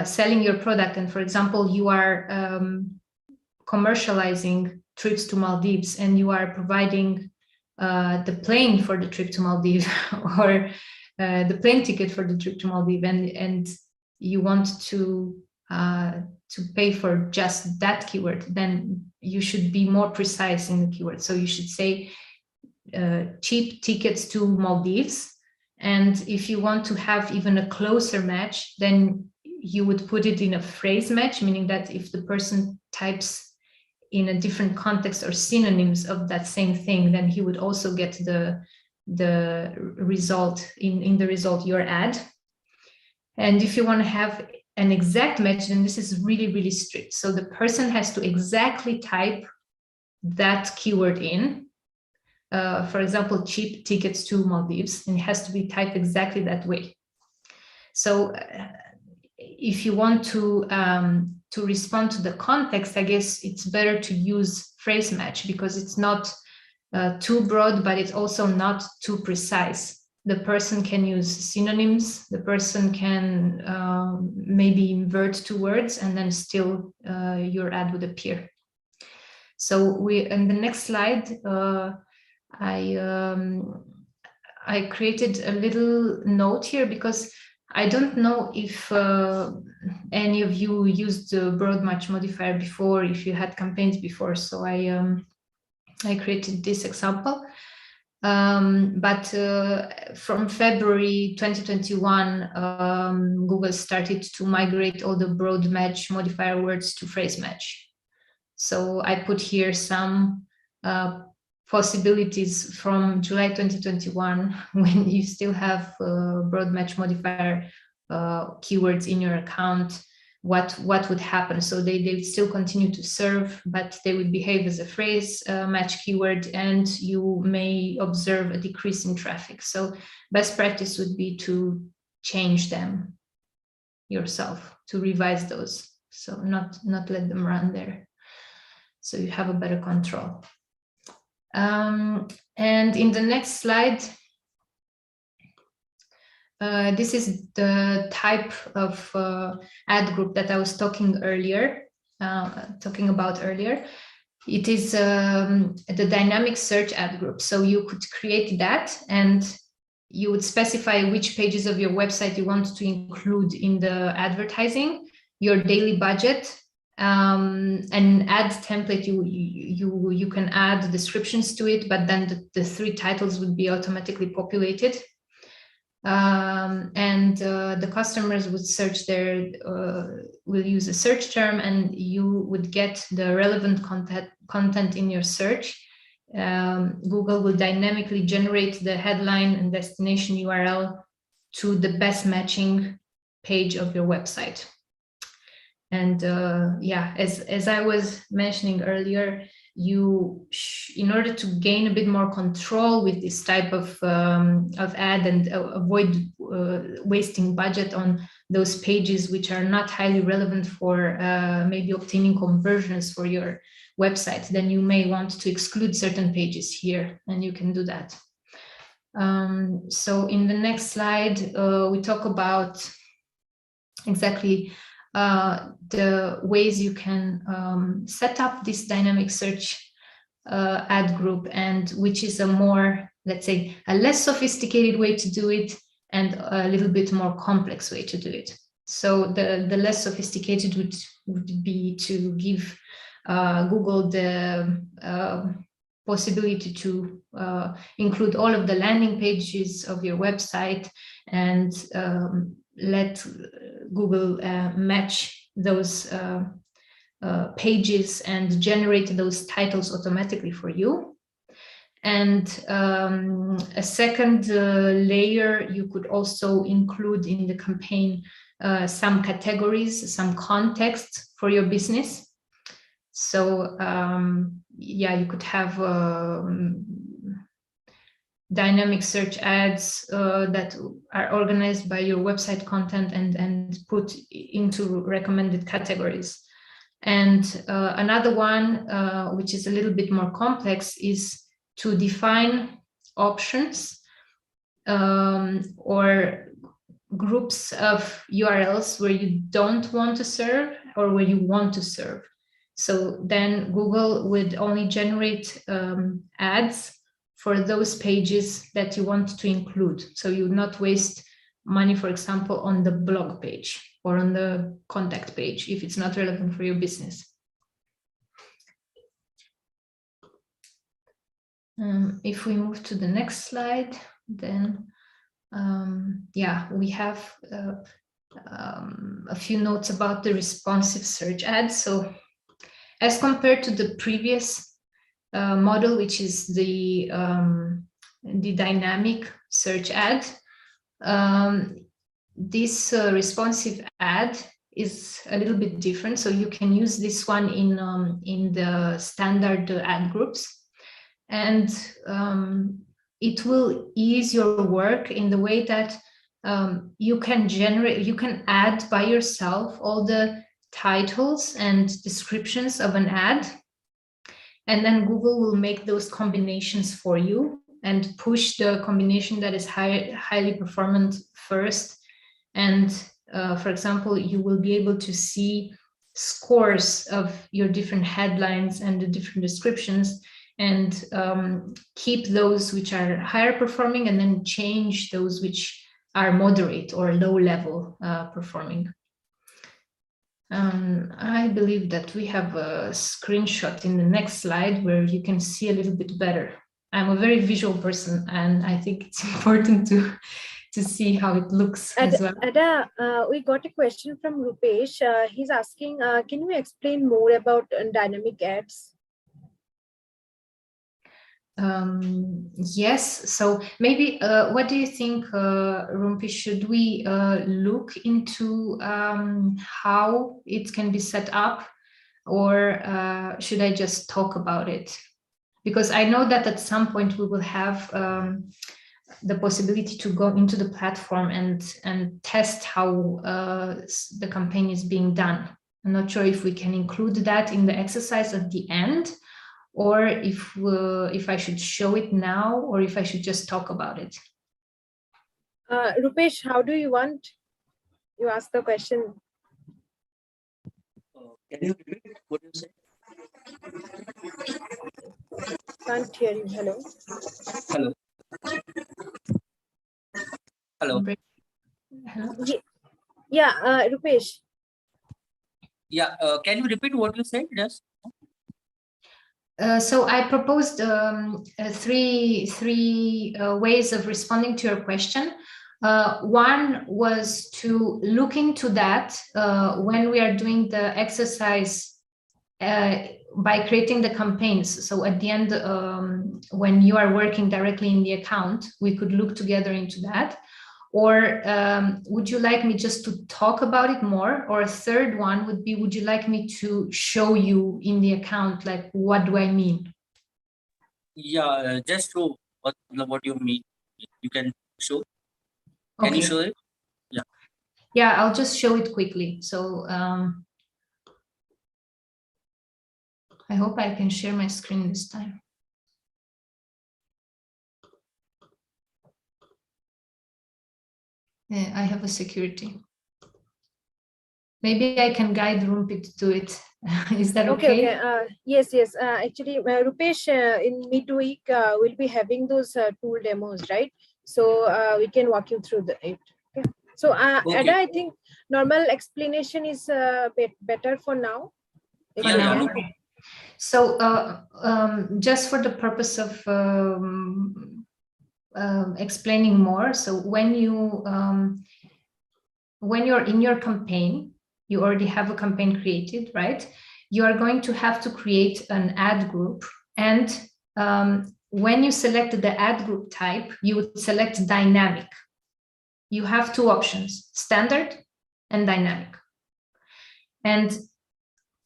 selling your product, and for example, you are commercializing trips to Maldives and you are providing the plane for the trip to Maldives or the plane ticket for the trip to Maldives, and you want to pay for just that keyword, then you should be more precise in the keyword. So you should say cheap tickets to Maldives. And if you want to have even a closer match, then you would put it in a phrase match, meaning that if the person types in a different context or synonyms of that same thing, then he would also get the result in the result, your ad. And if you want to have an exact match, then this is really, really strict. So the person has to exactly type that keyword in. For example, cheap tickets to Maldives, and it has to be typed exactly that way. So if you want to respond to the context, I guess it's better to use phrase match because it's not too broad, but it's also not too precise. The person can use synonyms, the person can maybe invert two words, and then still your ad would appear. So in the next slide, I created a little note here because I don't know if any of you used the broad match modifier before, if you had campaigns before. So I created this example. But from February 2021, Google started to migrate all the broad match modifier words to phrase match. So I put here some possibilities from July 2021 when you still have broad match modifier keywords in your account, what would happen. So they would still continue to serve, but they would behave as a phrase match keyword, and you may observe a decrease in traffic. So best practice would be to change them yourself, to revise those. So not let them run there. So you have a better control. And in the next slide, this is the type of ad group that I was talking about earlier. It is the dynamic search ad group. So you could create that, and you would specify which pages of your website you want to include in the advertising, your daily budget, an ad template. You can add descriptions to it, but then the three titles would be automatically populated. And the customers would search will use a search term, and you would get the relevant content in your search. Google will dynamically generate the headline and destination URL to the best matching page of your website. And yeah, as I was mentioning earlier, in order to gain a bit more control with this type of ad and avoid wasting budget on those pages which are not highly relevant for maybe obtaining conversions for your website, then you may want to exclude certain pages here, and you can do that. So in the next slide, we talk about exactly the ways you can set up this dynamic search ad group, and which is a more, let's say, a less sophisticated way to do it and a little bit more complex way to do it. So the less sophisticated would be to give Google the possibility to include all of the landing pages of your website and let Google match those pages and generate those titles automatically for you. And a second layer, you could also include in the campaign some categories, some context for your business. So yeah, you could have dynamic search ads that are organized by your website content and put into recommended categories. And another one, which is a little bit more complex, is to define options or groups of URLs where you don't want to serve or where you want to serve. So then Google would only generate ads for those pages that you want to include. So you would not waste money, for example, on the blog page or on the contact page if it's not relevant for your business. If we move to the next slide, then yeah, we have a few notes about the responsive search ads. So as compared to the previous model, which is the dynamic search ad, this responsive ad is a little bit different. So you can use this one in the standard ad groups, and it will ease your work in the way that you can add by yourself all the titles and descriptions of an ad, and then Google will make those combinations for you and push the combination that is highly performant first. And for example, you will be able to see scores of your different headlines and the different descriptions, and keep those which are higher performing, and then change those which are moderate or low level performing. I believe that we have a screenshot in the next slide where you can see a little bit better. I'm a very visual person, and I think it's important to see how it looks as well. Ada, we got a question from Rupesh. He's asking, can you explain more about dynamic ads? Yes, so maybe what do you think, Rumpi? Should we look into how it can be set up, or should I just talk about it? Because I know that at some point we will have the possibility to go into the platform and test how the campaign is being done. I'm not sure if we can include that in the exercise at the end, or if I should show it now, or if I should just talk about it. Rupesh, how do you want? You ask the question. Can you repeat what you said? Can't hear you. Hello. Hello. Hello. Hello? Yeah, Rupesh. Yeah. Can you repeat what you said? Yes. So I proposed three ways of responding to your question. One was to look into that when we are doing the exercise by creating the campaigns. So at the end, when you are working directly in the account, we could look together into that. Or would you like me just to talk about it more? Or a third one would be, would you like me to show you in the account, like, what do I mean? Yeah. Just show what you mean. You can show. Can Okay. you show it? Yeah. Yeah, I'll just show it quickly. So I hope I can share my screen this time. Yeah, I have a security. Maybe I can guide Rumpi to do it. Is that okay? Okay. Yes. Actually, Rupesh, in midweek, we'll be having those tool demos, right? So we can walk you through it. Okay. So Okay. Ada, I think normal explanation is better for now. For now. Okay. So just for the purpose of explaining more, so when you're in your campaign, you already have a campaign created, right? You are going to have to create an ad group, and when you select the ad group type, you would select dynamic. You have two options, standard and dynamic. And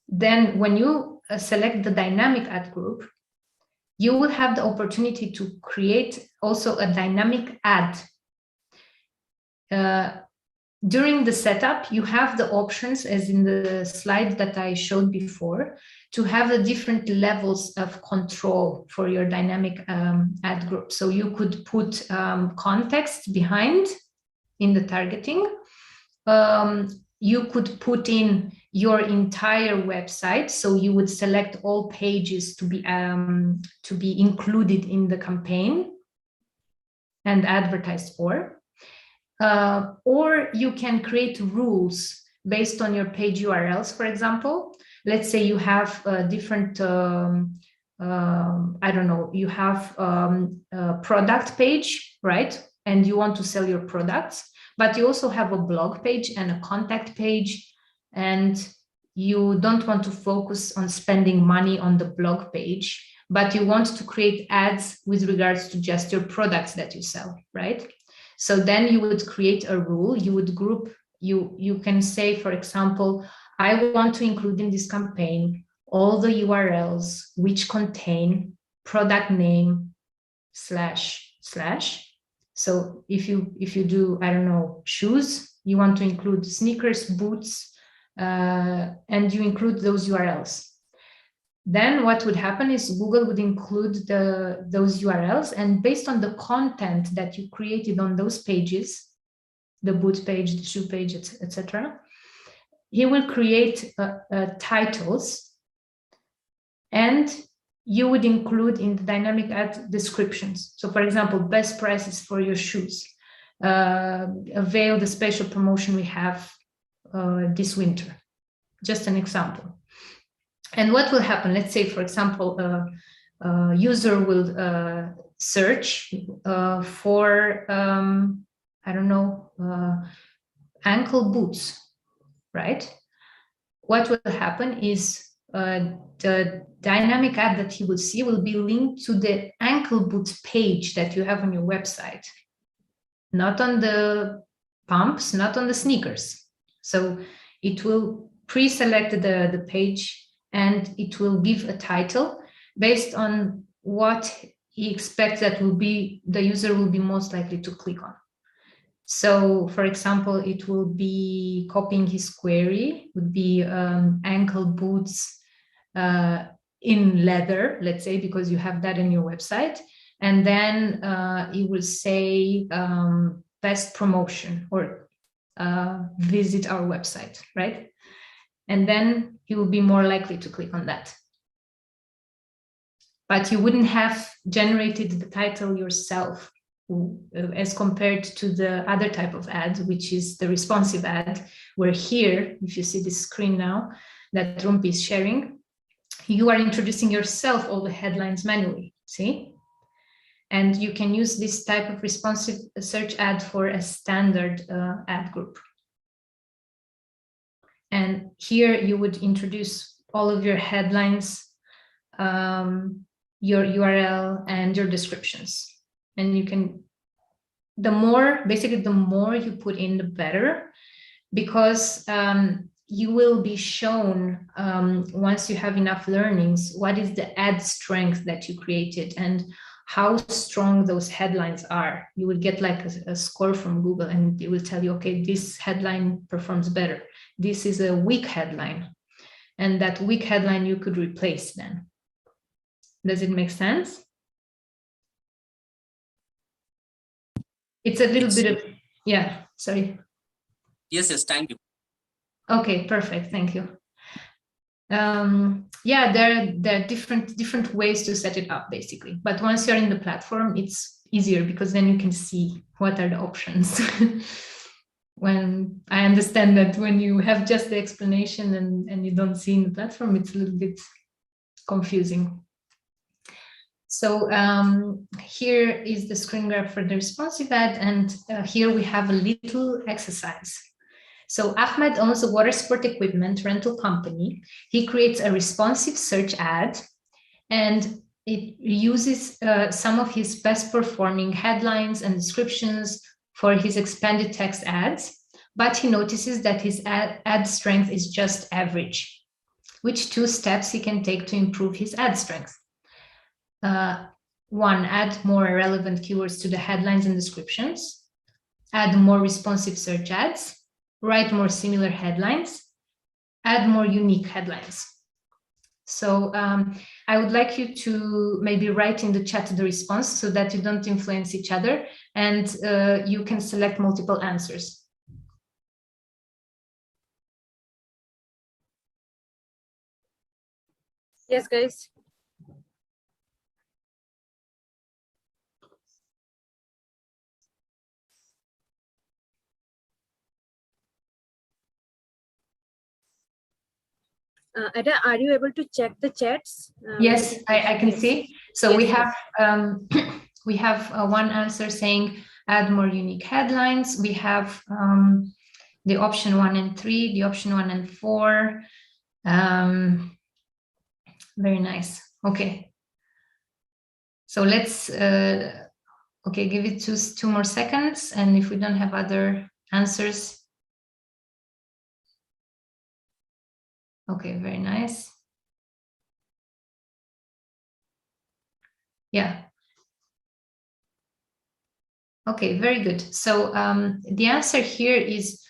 then when you select the dynamic ad group, you will have the opportunity to create also a dynamic ad. During the setup, you have the options, as in the slide that I showed before, to have the different levels of control for your dynamic ad group. So you could put context behind in the targeting. You could put in your entire website. So you would select all pages to be included in the campaign and advertised for. Or you can create rules based on your page URLs, for example. Let's say you have different, I don't know, you have a product page, right? And you want to sell your products, but you also have a blog page and a contact page, and you don't want to focus on spending money on the blog page, but you want to create ads with regards to just your products that you sell, right? So then you would create a rule, you would group, you can say, for example, I want to include in this campaign all the URLs which contain product name / So if you do, I don't know, shoes, you want to include sneakers, boots, and you include those URLs. Then what would happen is Google would include those URLs, and based on the content that you created on those pages, the boot page, the shoe page, etc., he will create titles, and you would include in the dynamic ad descriptions. So for example, best prices for your shoes, avail the special promotion we have this winter, just an example. And what will happen? Let's say, for example, a user will search for, I don't know, ankle boots, right? What will happen is the dynamic ad that he will see will be linked to the ankle boots page that you have on your website, not on the pumps, not on the sneakers. So it will pre-select the page, and it will give a title based on what he expects that will be, the user will be most likely to click on. So for example, it will be, copying his query, would be ankle boots in leather, let's say, because you have that in your website. And then it will say best promotion, or visit our website, right? And then you will be more likely to click on that. But you wouldn't have generated the title yourself, as compared to the other type of ad, which is the responsive ad, where here, if you see this screen now that Rumpi is sharing, you are introducing yourself all the headlines manually, see? And you can use this type of responsive search ad for a standard ad group. And here you would introduce all of your headlines, your URL, and your descriptions. And you can, the more you put in, the better, because you will be shown, once you have enough learnings, what is the ad strength that you created and how strong those headlines are. You will get like a score from Google, and it will tell you, okay, this headline performs better. This is a weak headline, and that weak headline you could replace then. Does it make sense? It's a little bit of, yeah, sorry. Yes, thank you. Okay, perfect, thank you. Yeah, there are different ways to set it up, basically. But once you're in the platform, it's easier, because then you can see what are the options. When I understand that when you have just the explanation and you don't see in the platform, it's a little bit confusing. So here is the screen grab for the responsive ad, and here we have a little exercise. So Ahmed owns a water sport equipment rental company. He creates a responsive search ad, and it uses some of his best performing headlines and descriptions for his expanded text ads, but he notices that his ad strength is just average. Which 2 steps he can take to improve his ad strength? One, add more relevant keywords to the headlines and descriptions, add more responsive search ads, write more similar headlines, add more unique headlines. So I would like you to maybe write in the chat the response so that you don't influence each other, and you can select multiple answers. Yes, guys. Ada, are you able to check the chats? Yes, I can yes. see. So Yes, we yes. have we have one answer saying add more unique headlines. We have the option 1 and 3, the option 1 and 4. Very nice. Okay. So let's okay, give it two more seconds, and if we don't have other answers. Okay, very nice. Yeah. Okay, very good. So the answer here is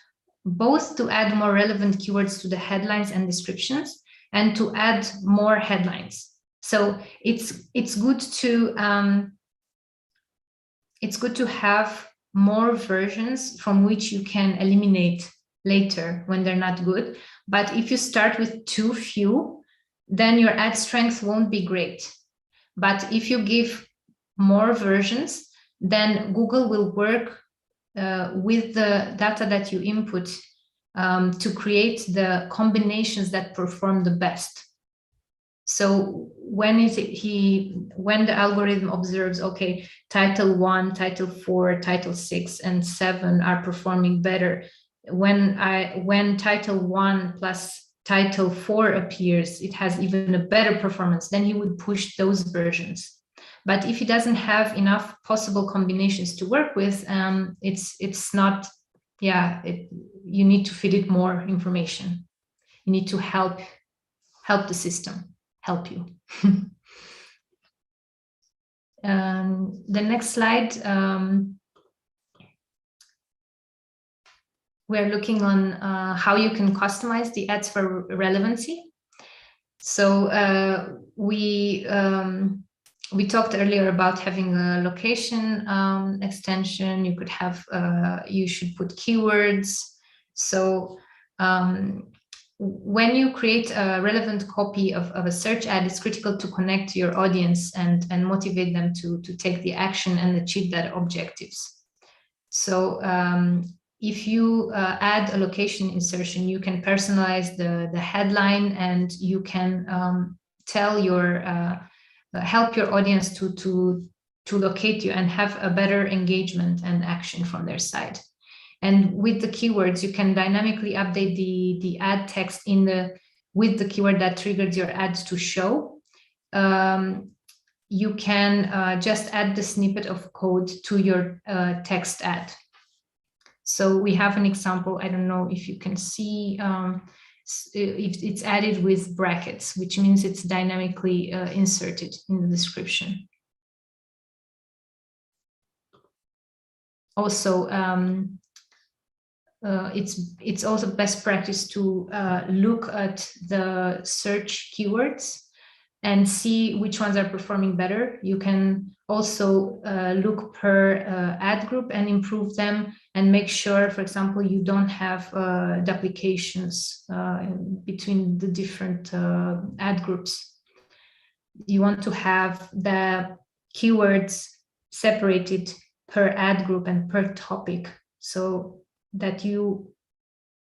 both to add more relevant keywords to the headlines and descriptions, and to add more headlines. So it's good to have more versions from which you can eliminate later when they're not good. But if you start with too few, then your ad strength won't be great. But if you give more versions, then Google will work with the data that you input to create the combinations that perform the best. So when the algorithm observes, okay, title 1, title 4, title 6, and 7 are performing better, when title 1 plus title 4 appears, it has even a better performance, then he would push those versions. But if he doesn't have enough possible combinations to work with, it's not, yeah, you need to feed it more information. You need to help the system help you. The next slide, we're looking on how you can customize the ads for relevancy. So we talked earlier about having a location extension. You could have, you should put keywords. So when you create a relevant copy of a search ad, it's critical to connect to your audience and motivate them to take the action and achieve that objectives. So if you add a location insertion, you can personalize the headline, and you can tell your help your audience to locate you and have a better engagement and action from their side. And with the keywords, you can dynamically update the ad text with the keyword that triggers your ads to show. You can just add the snippet of code to your text ad. So we have an example. I don't know if you can see, if it's added with brackets, which means it's dynamically inserted in the description. Also, it's also best practice to look at the search keywords and see which ones are performing better. You can also look per ad group and improve them, and make sure, for example, you don't have duplications between the different ad groups. You want to have the keywords separated per ad group and per topic, so that you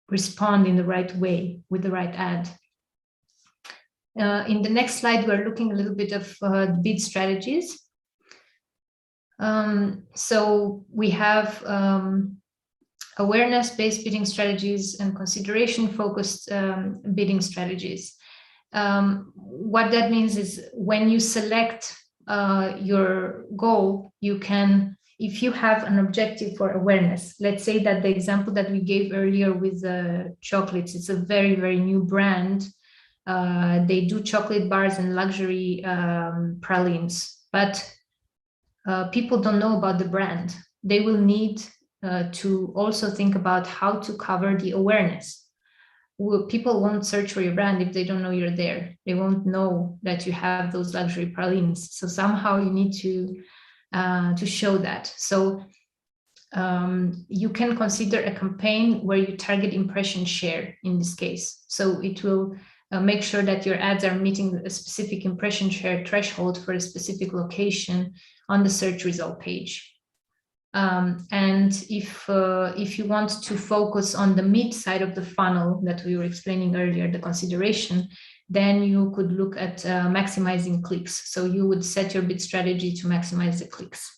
respond in the right way with the right ad. In the next slide, we're looking a little bit of bid strategies. So we have awareness-based bidding strategies and consideration-focused bidding strategies. What that means is when you select your goal, you can, if you have an objective for awareness, let's say that the example that we gave earlier with the chocolates, it's a very, very new brand. They do chocolate bars and luxury pralines. but people don't know about the brand. They will need to also think about how to cover the awareness. People won't search for your brand if they don't know you're there. They won't know that you have those luxury pralines. So somehow you need to show that. So you can consider a campaign where you target impression share in this case. So it will make sure that your ads are meeting a specific impression share threshold for a specific location on the search result page. And if you want to focus on the mid side of the funnel that we were explaining earlier, the consideration, then you could look at maximizing clicks. So you would set your bid strategy to maximize the clicks.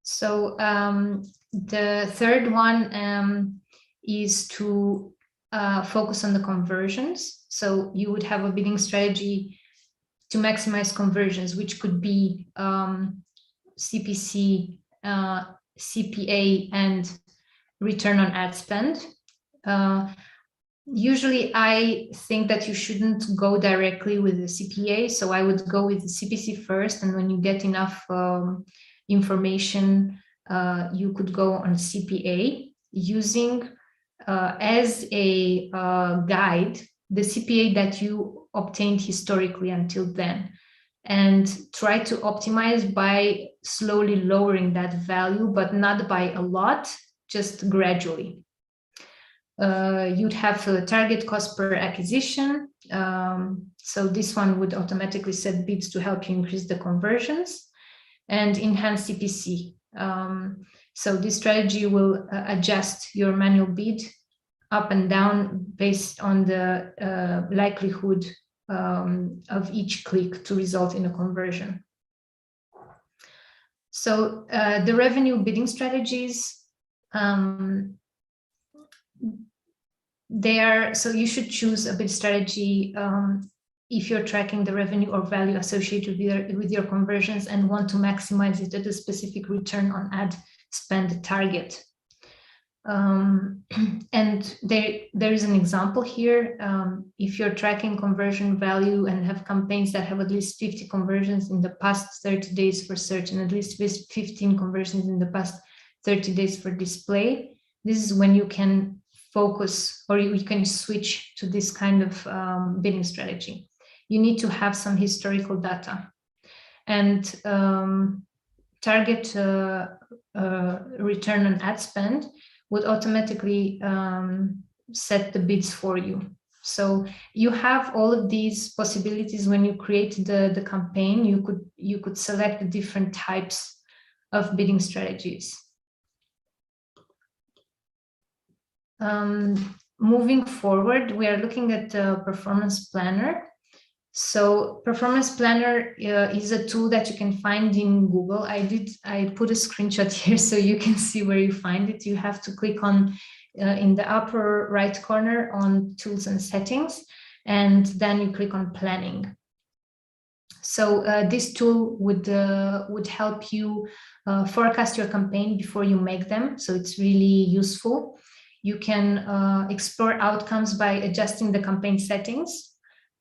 So the third one is to focus on the conversions. So you would have a bidding strategy to maximize conversions, which could be CPC, CPA, and return on ad spend. Usually I think that you shouldn't go directly with the CPA. So I would go with the CPC first. And when you get enough information, you could go on CPA using as a guide the CPA that you obtained historically until then, and try to optimize by slowly lowering that value, but not by a lot, just gradually. You'd have a target cost per acquisition. So this one would automatically set bids to help you increase the conversions, and enhance CPC. So this strategy will adjust your manual bid up and down based on the likelihood of each click to result in a conversion. So the revenue bidding strategies, so you should choose a bid strategy if you're tracking the revenue or value associated with your conversions and want to maximize it at a specific return on ad spend target. And there is an example here. If you're tracking conversion value and have campaigns that have at least 50 conversions in the past 30 days for search and at least 15 conversions in the past 30 days for display, this is when you can focus, or you can switch to this kind of bidding strategy. You need to have some historical data, and target return on ad spend would automatically set the bids for you. So you have all of these possibilities when you create the campaign. You could select the different types of bidding strategies. Moving forward, we are looking at the Performance Planner. So Performance Planner is a tool that you can find in Google. I put a screenshot here so you can see where you find it. You have to click on in the upper right corner on Tools and Settings, and then you click on Planning. So this tool would help you forecast your campaign before you make them. So it's really useful. You can explore outcomes by adjusting the campaign settings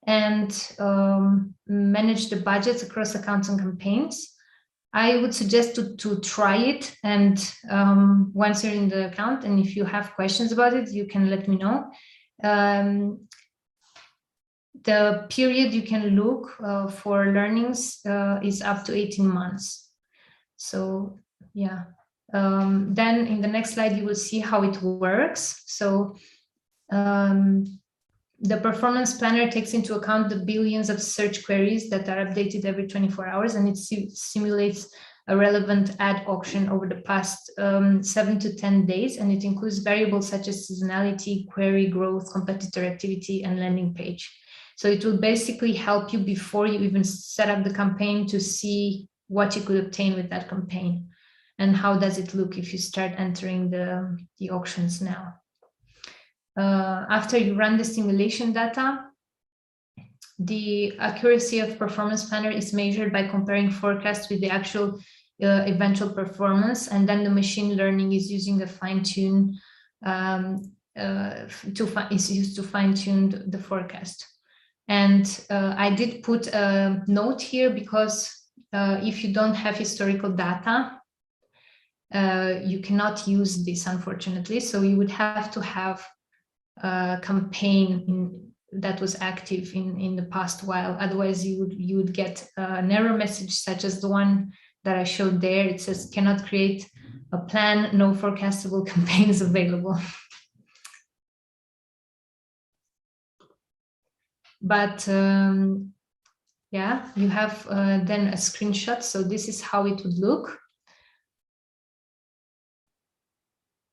and manage the budgets across accounts and campaigns. I would suggest to try it, and once you're in the account, and if you have questions about it, you can let me know. The period you can look for learnings is up to 18 months. So yeah. Then in the next slide, you will see how it works. So the Performance Planner takes into account the billions of search queries that are updated every 24 hours, and it simulates a relevant ad auction over the past 7 to 10 days. And it includes variables such as seasonality, query growth, competitor activity, and landing page. So it will basically help you before you even set up the campaign to see what you could obtain with that campaign. And how does it look if you start entering the auctions now? After you run the simulation data, the accuracy of Performance Planner is measured by comparing forecasts with the actual eventual performance, and then the machine learning is using a fine-tune is used to fine-tune the forecast. And I did put a note here because if you don't have historical data, you cannot use this, unfortunately. So you would have to have a campaign that was active in the past while. Otherwise, you would get an error message such as the one that I showed there. It says cannot create a plan, no forecastable campaigns available. But yeah, you have then a screenshot. So this is how it would look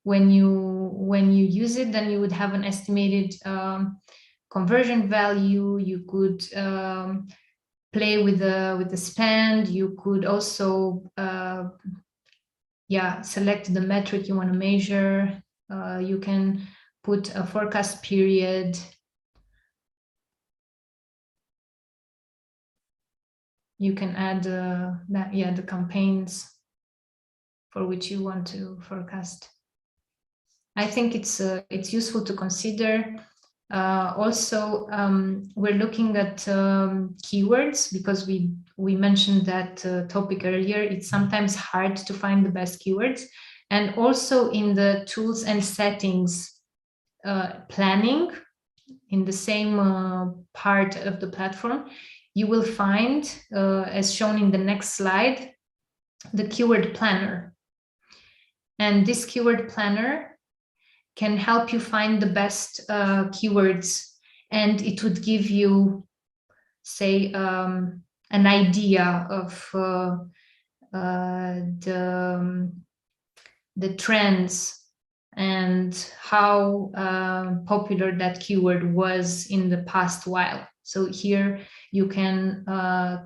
when you use it. Then you would have an estimated conversion value. You could play with the spend. You could also select the metric you want to measure. You can put a forecast period. You can add the campaigns for which you want to forecast. I think it's useful to consider. Also, we're looking at keywords because we mentioned that topic earlier. It's sometimes hard to find the best keywords, and also in the tools and settings planning in the same part of the platform, you will find, as shown in the next slide, the keyword planner. And this keyword planner can help you find the best keywords, and it would give you, say, an idea of the trends and how popular that keyword was in the past while. So here you can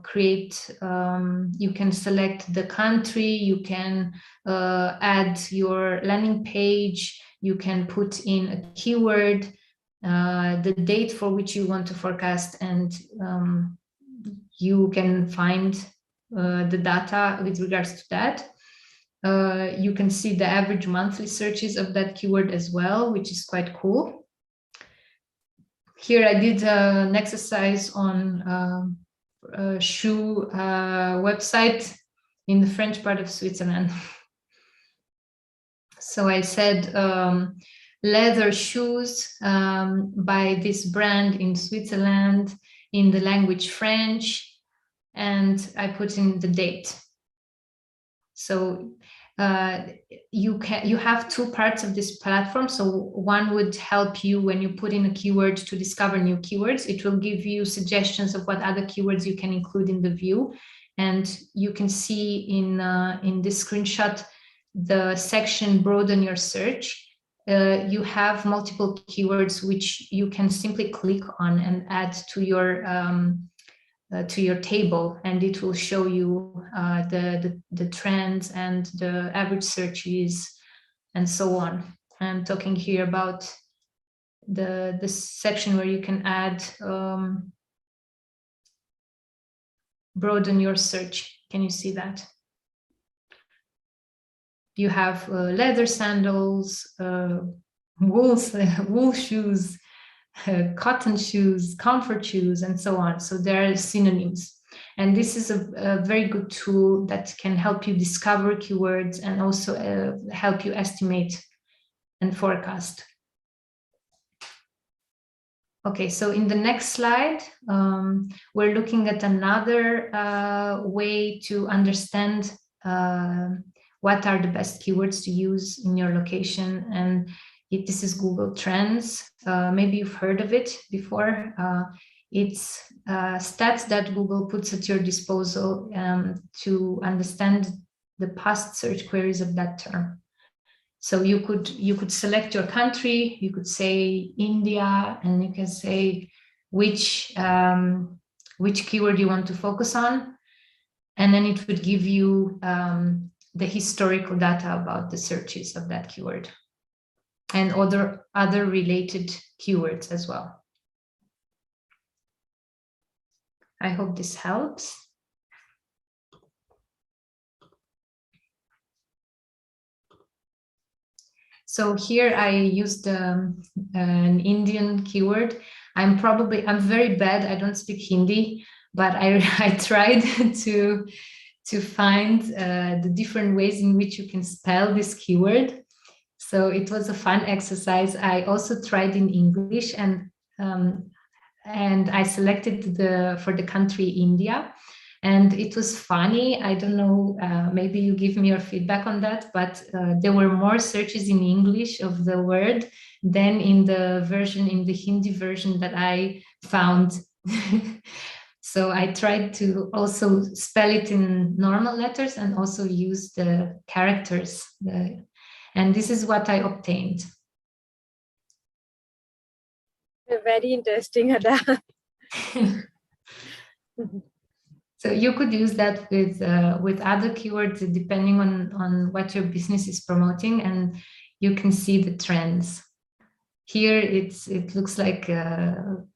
create, you can select the country, you can add your landing page, you can put in a keyword, the date for which you want to forecast, and you can find the data with regards to that. You can see the average monthly searches of that keyword as well, which is quite cool. Here I did an exercise on a shoe website in the French part of Switzerland. So I said leather shoes by this brand in Switzerland in the language French, and I put in the date. So you have two parts of this platform. So one would help you when you put in a keyword to discover new keywords. It will give you suggestions of what other keywords you can include in the view. And you can see in this screenshot, the section broaden your search. You have multiple keywords which you can simply click on and add to your table, and it will show you the trends and the average searches and so on. I'm talking here about the section where you can add broaden your search. Can you see that? You have leather sandals, wool shoes, cotton shoes, comfort shoes, and so on. So there are synonyms. And this is a very good tool that can help you discover keywords and also help you estimate and forecast. Okay, so in the next slide, we're looking at another way to understand what are the best keywords to use in your location. And this is Google Trends. Maybe you've heard of it before. It's stats that Google puts at your disposal to understand the past search queries of that term. So you could select your country, you could say India, and you can say which keyword you want to focus on, and then it would give you the historical data about the searches of that keyword and other related keywords as well. I hope this helps. So here I used an Indian keyword. I'm very bad. I don't speak Hindi, but I tried to find the different ways in which you can spell this keyword. So it was a fun exercise. I also tried in English, and I selected for the country India. And it was funny. I don't know, maybe you give me your feedback on that, but there were more searches in English of the word than in the Hindi version that I found. So I tried to also spell it in normal letters and also use the characters. And this is what I obtained. Very interesting, Ada. So you could use that with other keywords depending on what your business is promoting, and you can see the trends. Here it looks like the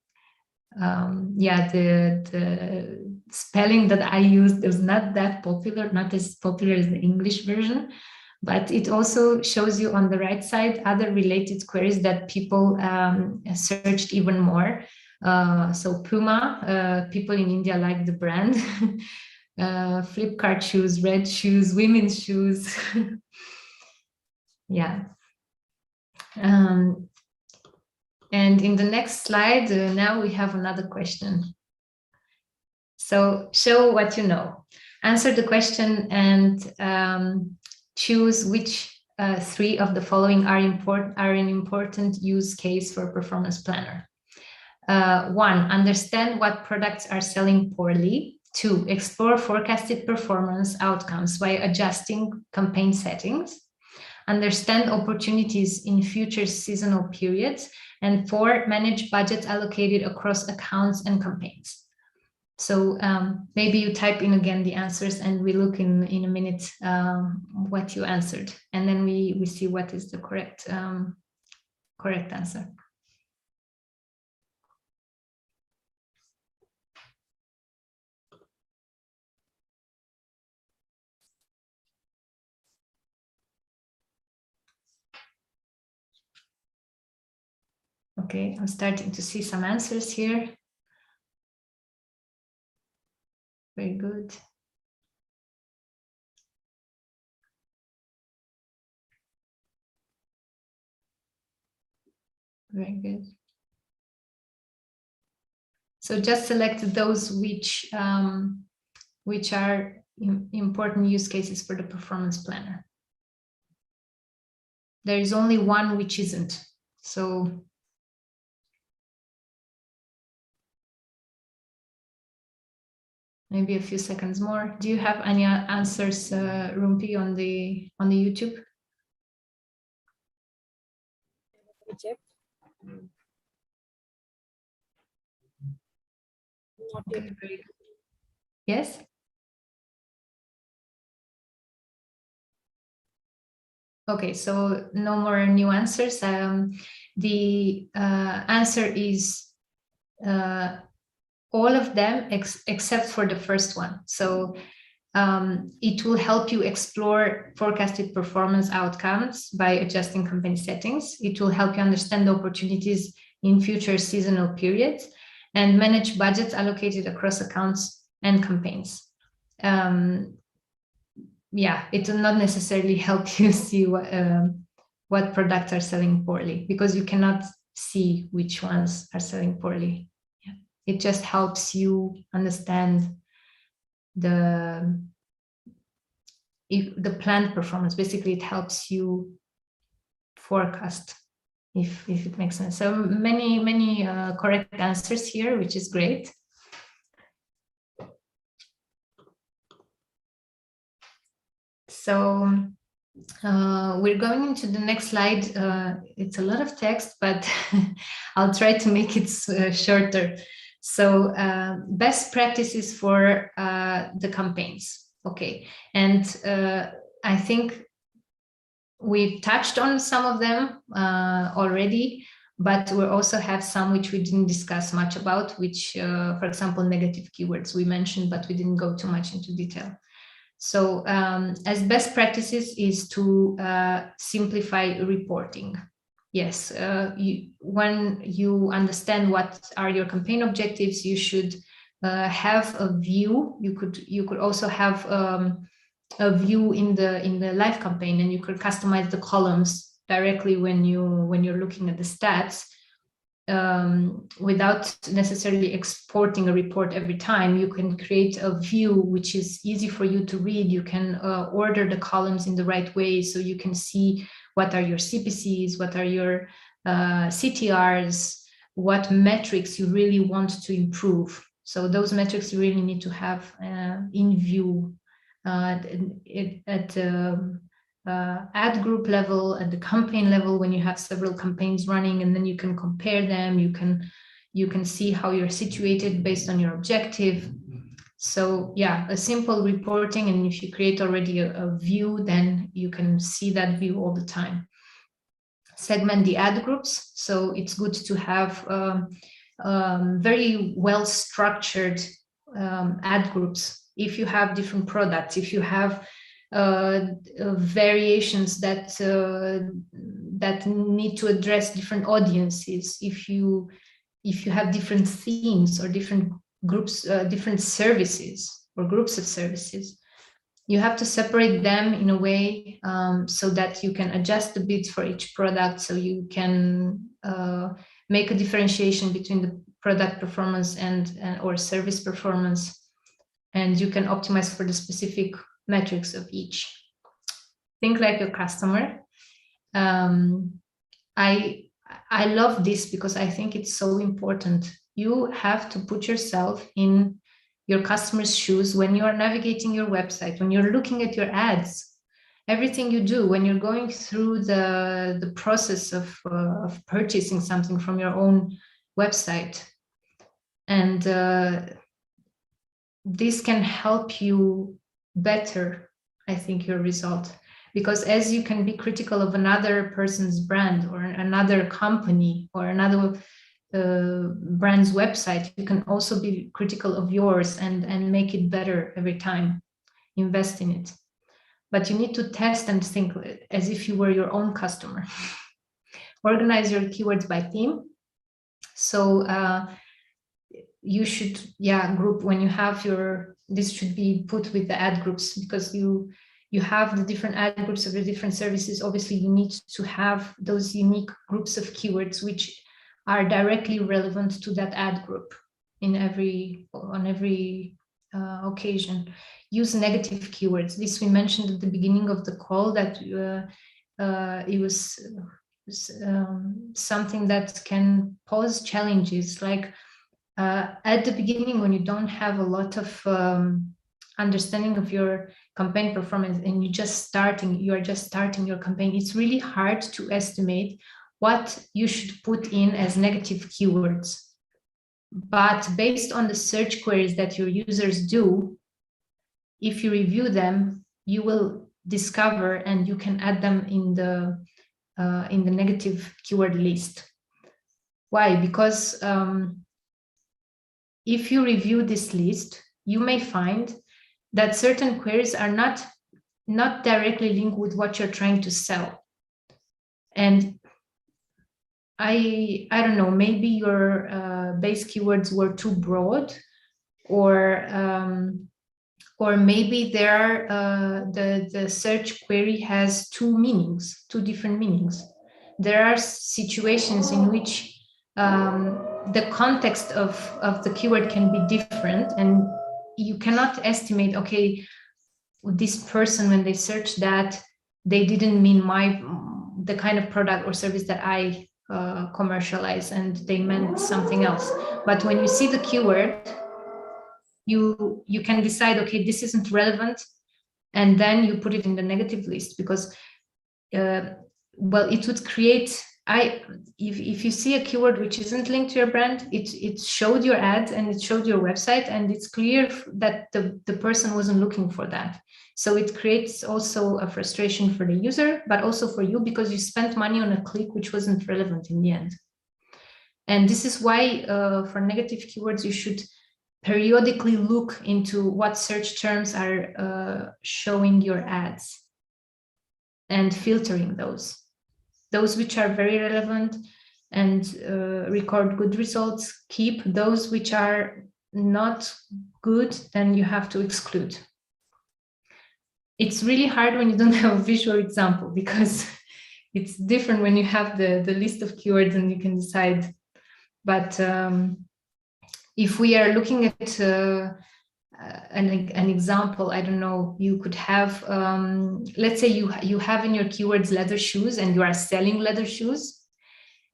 spelling that I used was not that popular, not as popular as the English version, but it also shows you on the right side other related queries that people searched even more. So Puma, people in India like the brand. Flipkart shoes, red shoes, women's shoes. Yeah. And in the next slide, now we have another question. So show what you know. Answer the question and choose which 3 of the following are an important use case for Performance Planner. 1, understand what products are selling poorly. 2, explore forecasted performance outcomes by adjusting campaign settings. Understand opportunities in future seasonal periods. And 4, manage budgets allocated across accounts and campaigns. So maybe you type in again the answers and we look in a minute what you answered. And then we see what is the correct answer. Okay, I'm starting to see some answers here. Very good. Very good. So just select those which are important use cases for the Performance Planner. There is only one which isn't. So maybe a few seconds more. Do you have any answers, Rumpi, on the YouTube? Check. Okay, very good. Yes? Okay, so no more new answers. The answer is all of them except for the first one. So it will help you explore forecasted performance outcomes by adjusting campaign settings. It will help you understand the opportunities in future seasonal periods and manage budgets allocated across accounts and campaigns. Yeah, it will not necessarily help you see what products are selling poorly, because you cannot see which ones are selling poorly. Yeah. It just helps you understand the planned performance. Basically, it helps you forecast, if it makes sense. So many correct answers here, which is great. So we're going into the next slide. It's a lot of text, but I'll try to make it shorter. So best practices for the campaigns. Okay, and I think we touched on some of them already, but we also have some which we didn't discuss much about, which, for example, negative keywords we mentioned, but we didn't go too much into detail. So as best practices is to simplify reporting. Yes, when you understand what are your campaign objectives, you should have a view. You could also have a view in the live campaign, and you could customize the columns directly when you're looking at the stats. Without necessarily exporting a report every time, you can create a view which is easy for you to read. You can order the columns in the right way, so you can see what are your CPCs, what are your CTRs, what metrics you really want to improve. So those metrics you really need to have in view at ad group level, at the campaign level, when you have several campaigns running, and then you can compare them. You can see how you're situated based on your objective. So yeah, a simple reporting, and if you create already a view, then you can see that view all the time. Segment the ad groups. So it's good to have very well structured ad groups. If you have different products, if you have variations that that need to address different audiences, if you have different themes or different groups, different services or groups of services, you have to separate them in a way so that you can adjust the bids for each product, so you can make a differentiation between the product performance and or service performance, and you can optimize for the specific metrics of each. Think like your customer. I love this because I think it's so important. You have to put yourself in your customer's shoes when you are navigating your website, when you're looking at your ads, everything you do, when you're going through the process of purchasing something from your own website. And this can help you better, I think, your result, because as you can be critical of another person's brand or another company or another brand's website, you can also be critical of yours and make it better every time. Invest in it, but you need to test and think as if you were your own customer. Organize your keywords by theme. So you should, group when you have your, this should be put with the ad groups, because you have the different ad groups of the different services. Obviously, you need to have those unique groups of keywords which are directly relevant to that ad group on every occasion. Use negative keywords. This we mentioned at the beginning of the call, that it was something that can pose challenges, like at the beginning, when you don't have a lot of understanding of your campaign performance and you are just starting your campaign, it's really hard to estimate what you should put in as negative keywords. But based on the search queries that your users do, if you review them, you will discover and you can add them in the negative keyword list. Why? Because if you review this list, you may find that certain queries are not directly linked with what you're trying to sell. And I don't know, maybe your base keywords were too broad, or maybe there are the search query has two different meanings. There are situations in which the context of the keyword can be different, and you cannot estimate, okay, this person, when they search that, they didn't mean the kind of product or service that I commercialize, and they meant something else. But when you see the keyword, you can decide, okay, this isn't relevant, and then you put it in the negative list, because well, it would create, if you see a keyword which isn't linked to your brand, it showed your ad and it showed your website, and it's clear that the person wasn't looking for that. So it creates also a frustration for the user, but also for you, because you spent money on a click which wasn't relevant in the end. And this is why for negative keywords, you should periodically look into what search terms are showing your ads and filtering those which are very relevant and record good results. Keep those which are not good, then you have to exclude. It's really hard when you don't have a visual example, because it's different when you have the list of keywords and you can decide. But if we are looking at an example, I don't know, you could have, let's say you have in your keywords leather shoes and you are selling leather shoes,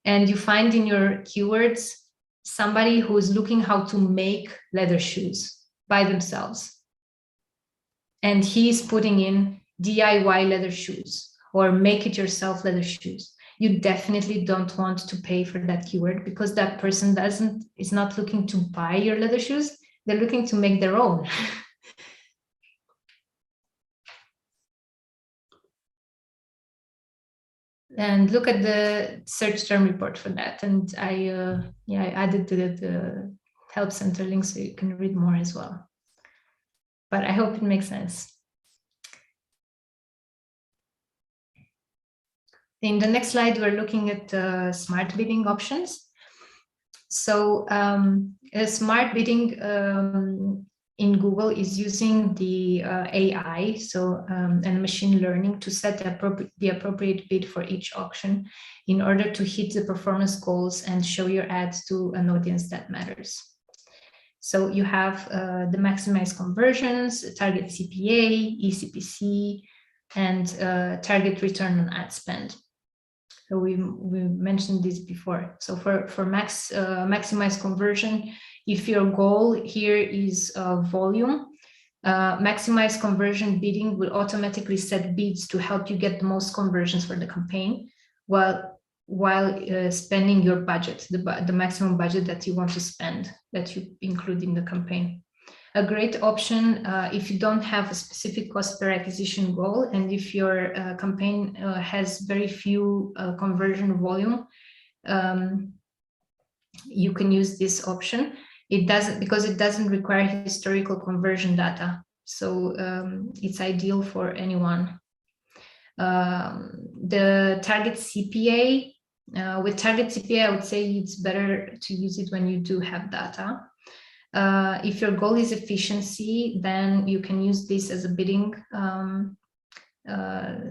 and you find in your keywords somebody who is looking how to make leather shoes by themselves. And he's putting in DIY leather shoes or make it yourself leather shoes. You definitely don't want to pay for that keyword, because that person is not looking to buy your leather shoes. They're looking to make their own. And look at the search term report for that. And I added the help center link so you can read more as well. But I hope it makes sense. In the next slide, we're looking at smart bidding options. So smart bidding in Google is using the AI, and machine learning to set the appropriate bid for each auction in order to hit the performance goals and show your ads to an audience that matters. So you have the maximize conversions, target CPA, eCPC, and target return on ad spend. So we mentioned this before. So for maximize conversion, if your goal here is volume, maximize conversion bidding will automatically set bids to help you get the most conversions for the campaign, while spending your budget, the maximum budget that you want to spend, that you include in the campaign. A great option if you don't have a specific cost per acquisition goal, and if your campaign has very few conversion volume, you can use this option. Because it doesn't require historical conversion data. So it's ideal for anyone. The target CPA, with target CPA, I would say it's better to use it when you do have data. If your goal is efficiency, then you can use this as a bidding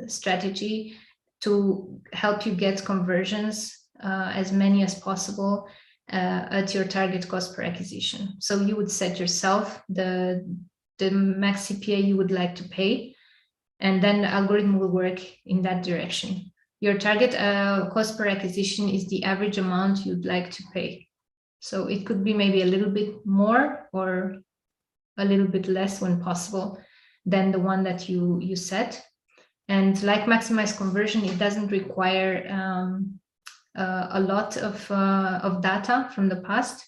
strategy to help you get conversions, as many as possible, at your target cost per acquisition. So you would set yourself the max CPA you would like to pay, and then the algorithm will work in that direction. Your target cost per acquisition is the average amount you'd like to pay. So it could be maybe a little bit more or a little bit less when possible than the one that you set. And like maximize conversion, it doesn't require a lot of data from the past.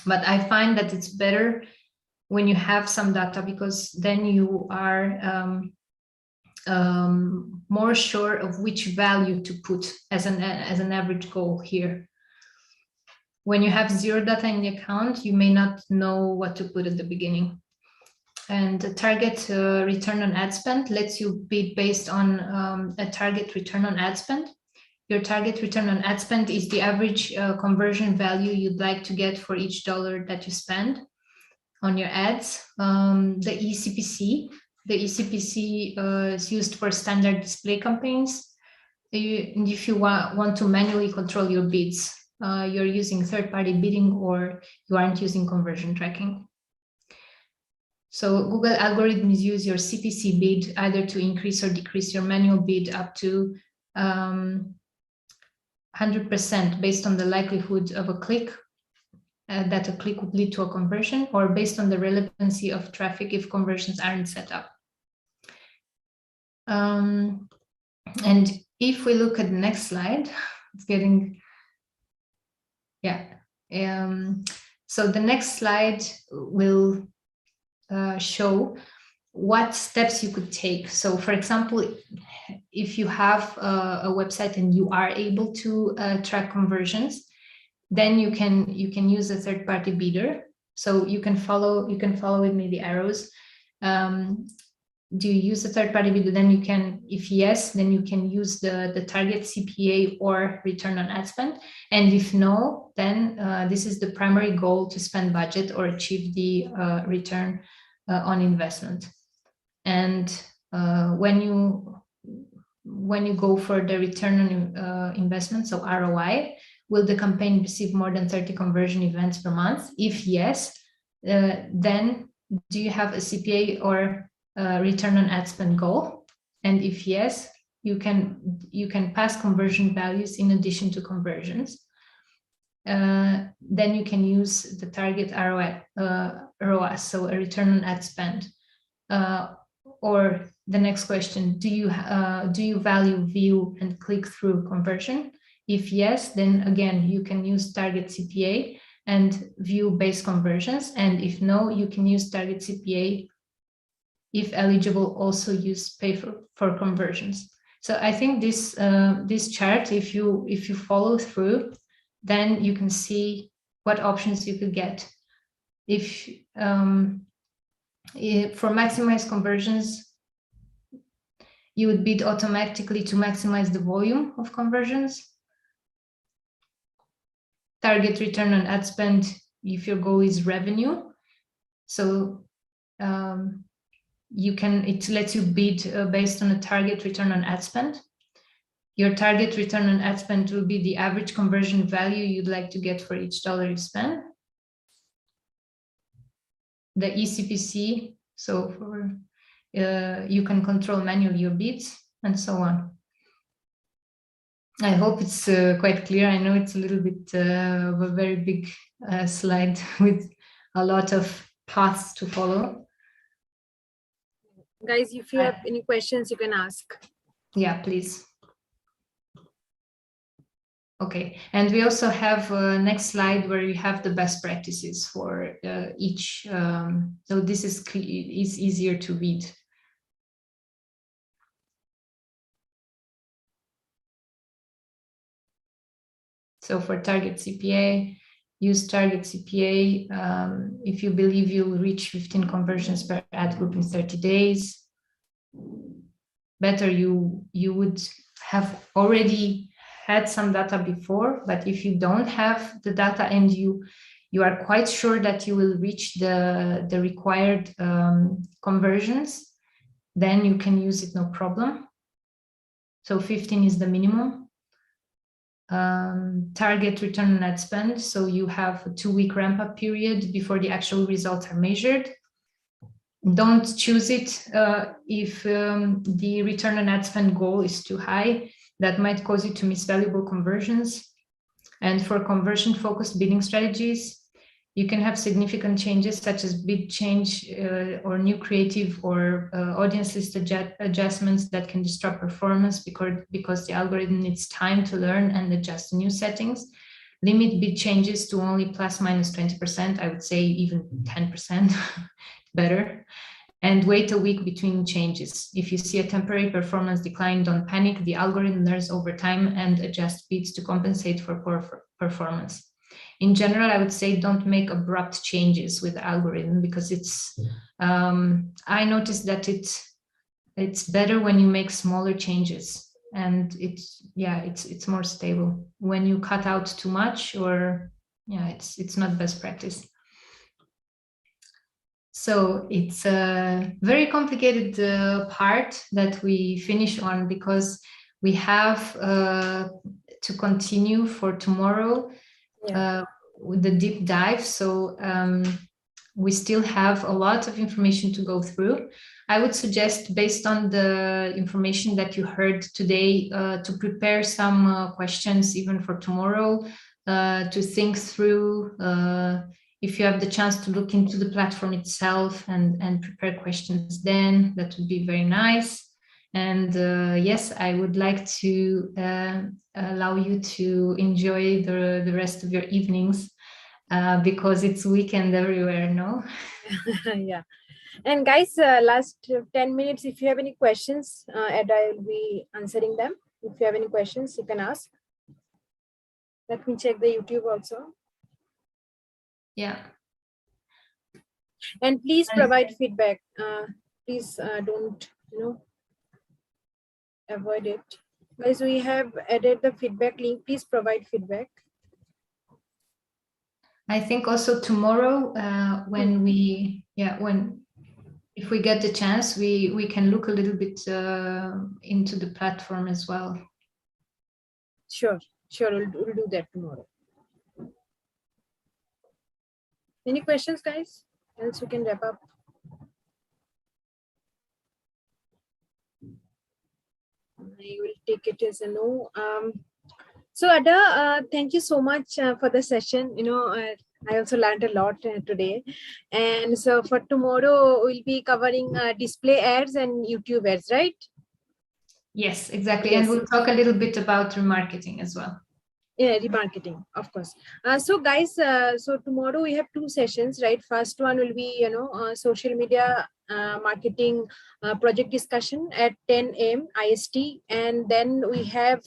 But I find that it's better when you have some data, because then you are more sure of which value to put as an average goal here. When you have zero data in the account, you may not know what to put at the beginning. And the target return on ad spend lets you bid based on a target return on ad spend. Your target return on ad spend is the average conversion value you'd like to get for each dollar that you spend on your ads. The eCPC is used for standard display campaigns. And if you want to manually control your bids, you're using third-party bidding, or you aren't using conversion tracking. So Google algorithms use your CPC bid either to increase or decrease your manual bid up to 100% based on the likelihood of a click, that a click would lead to a conversion, or based on the relevancy of traffic if conversions aren't set up. And if we look at the next slide, it's getting, so the next slide will show what steps you could take. So for example, if you have a website and you are able to track conversions, then you can use a third-party bidder So you can follow with me the arrows. Do you use a third-party bidder? Then you can, if yes, then you can use the target CPA or return on ad spend. And if no, then this is the primary goal to spend budget or achieve the return on investment. And when you go for the return on investment, so ROI, will the campaign receive more than 30 conversion events per month? If yes, then do you have a CPA or return on ad spend goal? And if yes, you can pass conversion values in addition to conversions. Then you can use the target ROAS, so a return on ad spend. Or the next question, do you value view and click through conversion? If yes, then again you can use target CPA and view based conversions. And if no, you can use target CPA, if eligible, also use pay for conversions. So I think this chart, if you follow through, then you can see what options you could get. If for maximize conversions, you would bid automatically to maximize the volume of conversions. Target return on ad spend if your goal is revenue. So it lets you bid based on a target return on ad spend. Your target return on ad spend will be the average conversion value you'd like to get for each dollar you spend. The eCPC, so for you can control manually your bids and so on. I hope it's quite clear. I know it's a little bit of a very big slide with a lot of paths to follow. Guys, if you have any questions, you can ask. Yeah, please. Okay, and we also have next slide where you have the best practices for each. So this is easier to read. So for target CPA, use target CPA if you believe you'll reach 15 conversions per ad group in 30 days. Better you would have already had some data before, but if you don't have the data and you are quite sure that you will reach the required conversions, then you can use it no problem. So 15 is the minimum. Target return on ad spend, so you have a 2-week ramp-up period before the actual results are measured. Don't choose it if the return on ad spend goal is too high. That might cause you to miss valuable conversions. And for conversion-focused bidding strategies, you can have significant changes such as bid change or new creative or audience list adjustments that can disrupt performance because the algorithm needs time to learn and adjust new settings. Limit bid changes to only plus minus 20%. I would say even 10% better. And wait a week between changes. If you see a temporary performance decline, don't panic. The algorithm learns over time and adjusts bids to compensate for poor performance. In general, I would say don't make abrupt changes with the algorithm because it's, I noticed that it's better when you make smaller changes and it's more stable. When you cut out too much or it's not best practice. So it's a very complicated part that we finish on because we have to continue for tomorrow with the deep dive. So we still have a lot of information to go through. I would suggest, based on the information that you heard today, to prepare some questions even for tomorrow, to think through. If you have the chance to look into the platform itself and prepare questions, then that would be very nice. And yes, I would like to allow you to enjoy the rest of your evenings because it's weekend everywhere, no? Yeah. And guys, last 10 minutes, if you have any questions, Ed, I will be answering them. If you have any questions, you can ask. Let me check the YouTube also. Yeah. And please provide feedback. Please don't, avoid it. Guys, we have added the feedback link. Please provide feedback. I think also tomorrow, if we get the chance, we can look a little bit into the platform as well. Sure, we'll do that tomorrow. Any questions, guys? Else we can wrap up. I will take it as a no. So Ada, thank you so much for the session. I also learned a lot today. And so for tomorrow, we'll be covering display ads and YouTube ads, right? Yes, exactly. Yes. And we'll talk a little bit about remarketing as well. Yeah, remarketing, of course. So guys, so tomorrow we have 2 sessions, right? First one will be, social media marketing project discussion at 10 a.m. IST. And then we have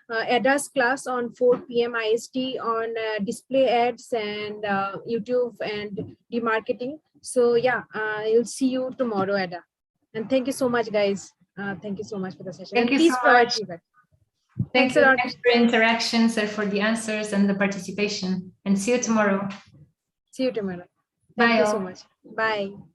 Ada's class on 4 p.m. IST on display ads and YouTube and remarketing. So yeah, I'll see you tomorrow, Ada. And thank you so much, guys. Thank you so much for the session. Thank and you please so provide much. feedback. Thanks a lot. Thanks for interactions and for the answers and the participation. And see you tomorrow. See you tomorrow. Bye Thank you all. so much. Bye.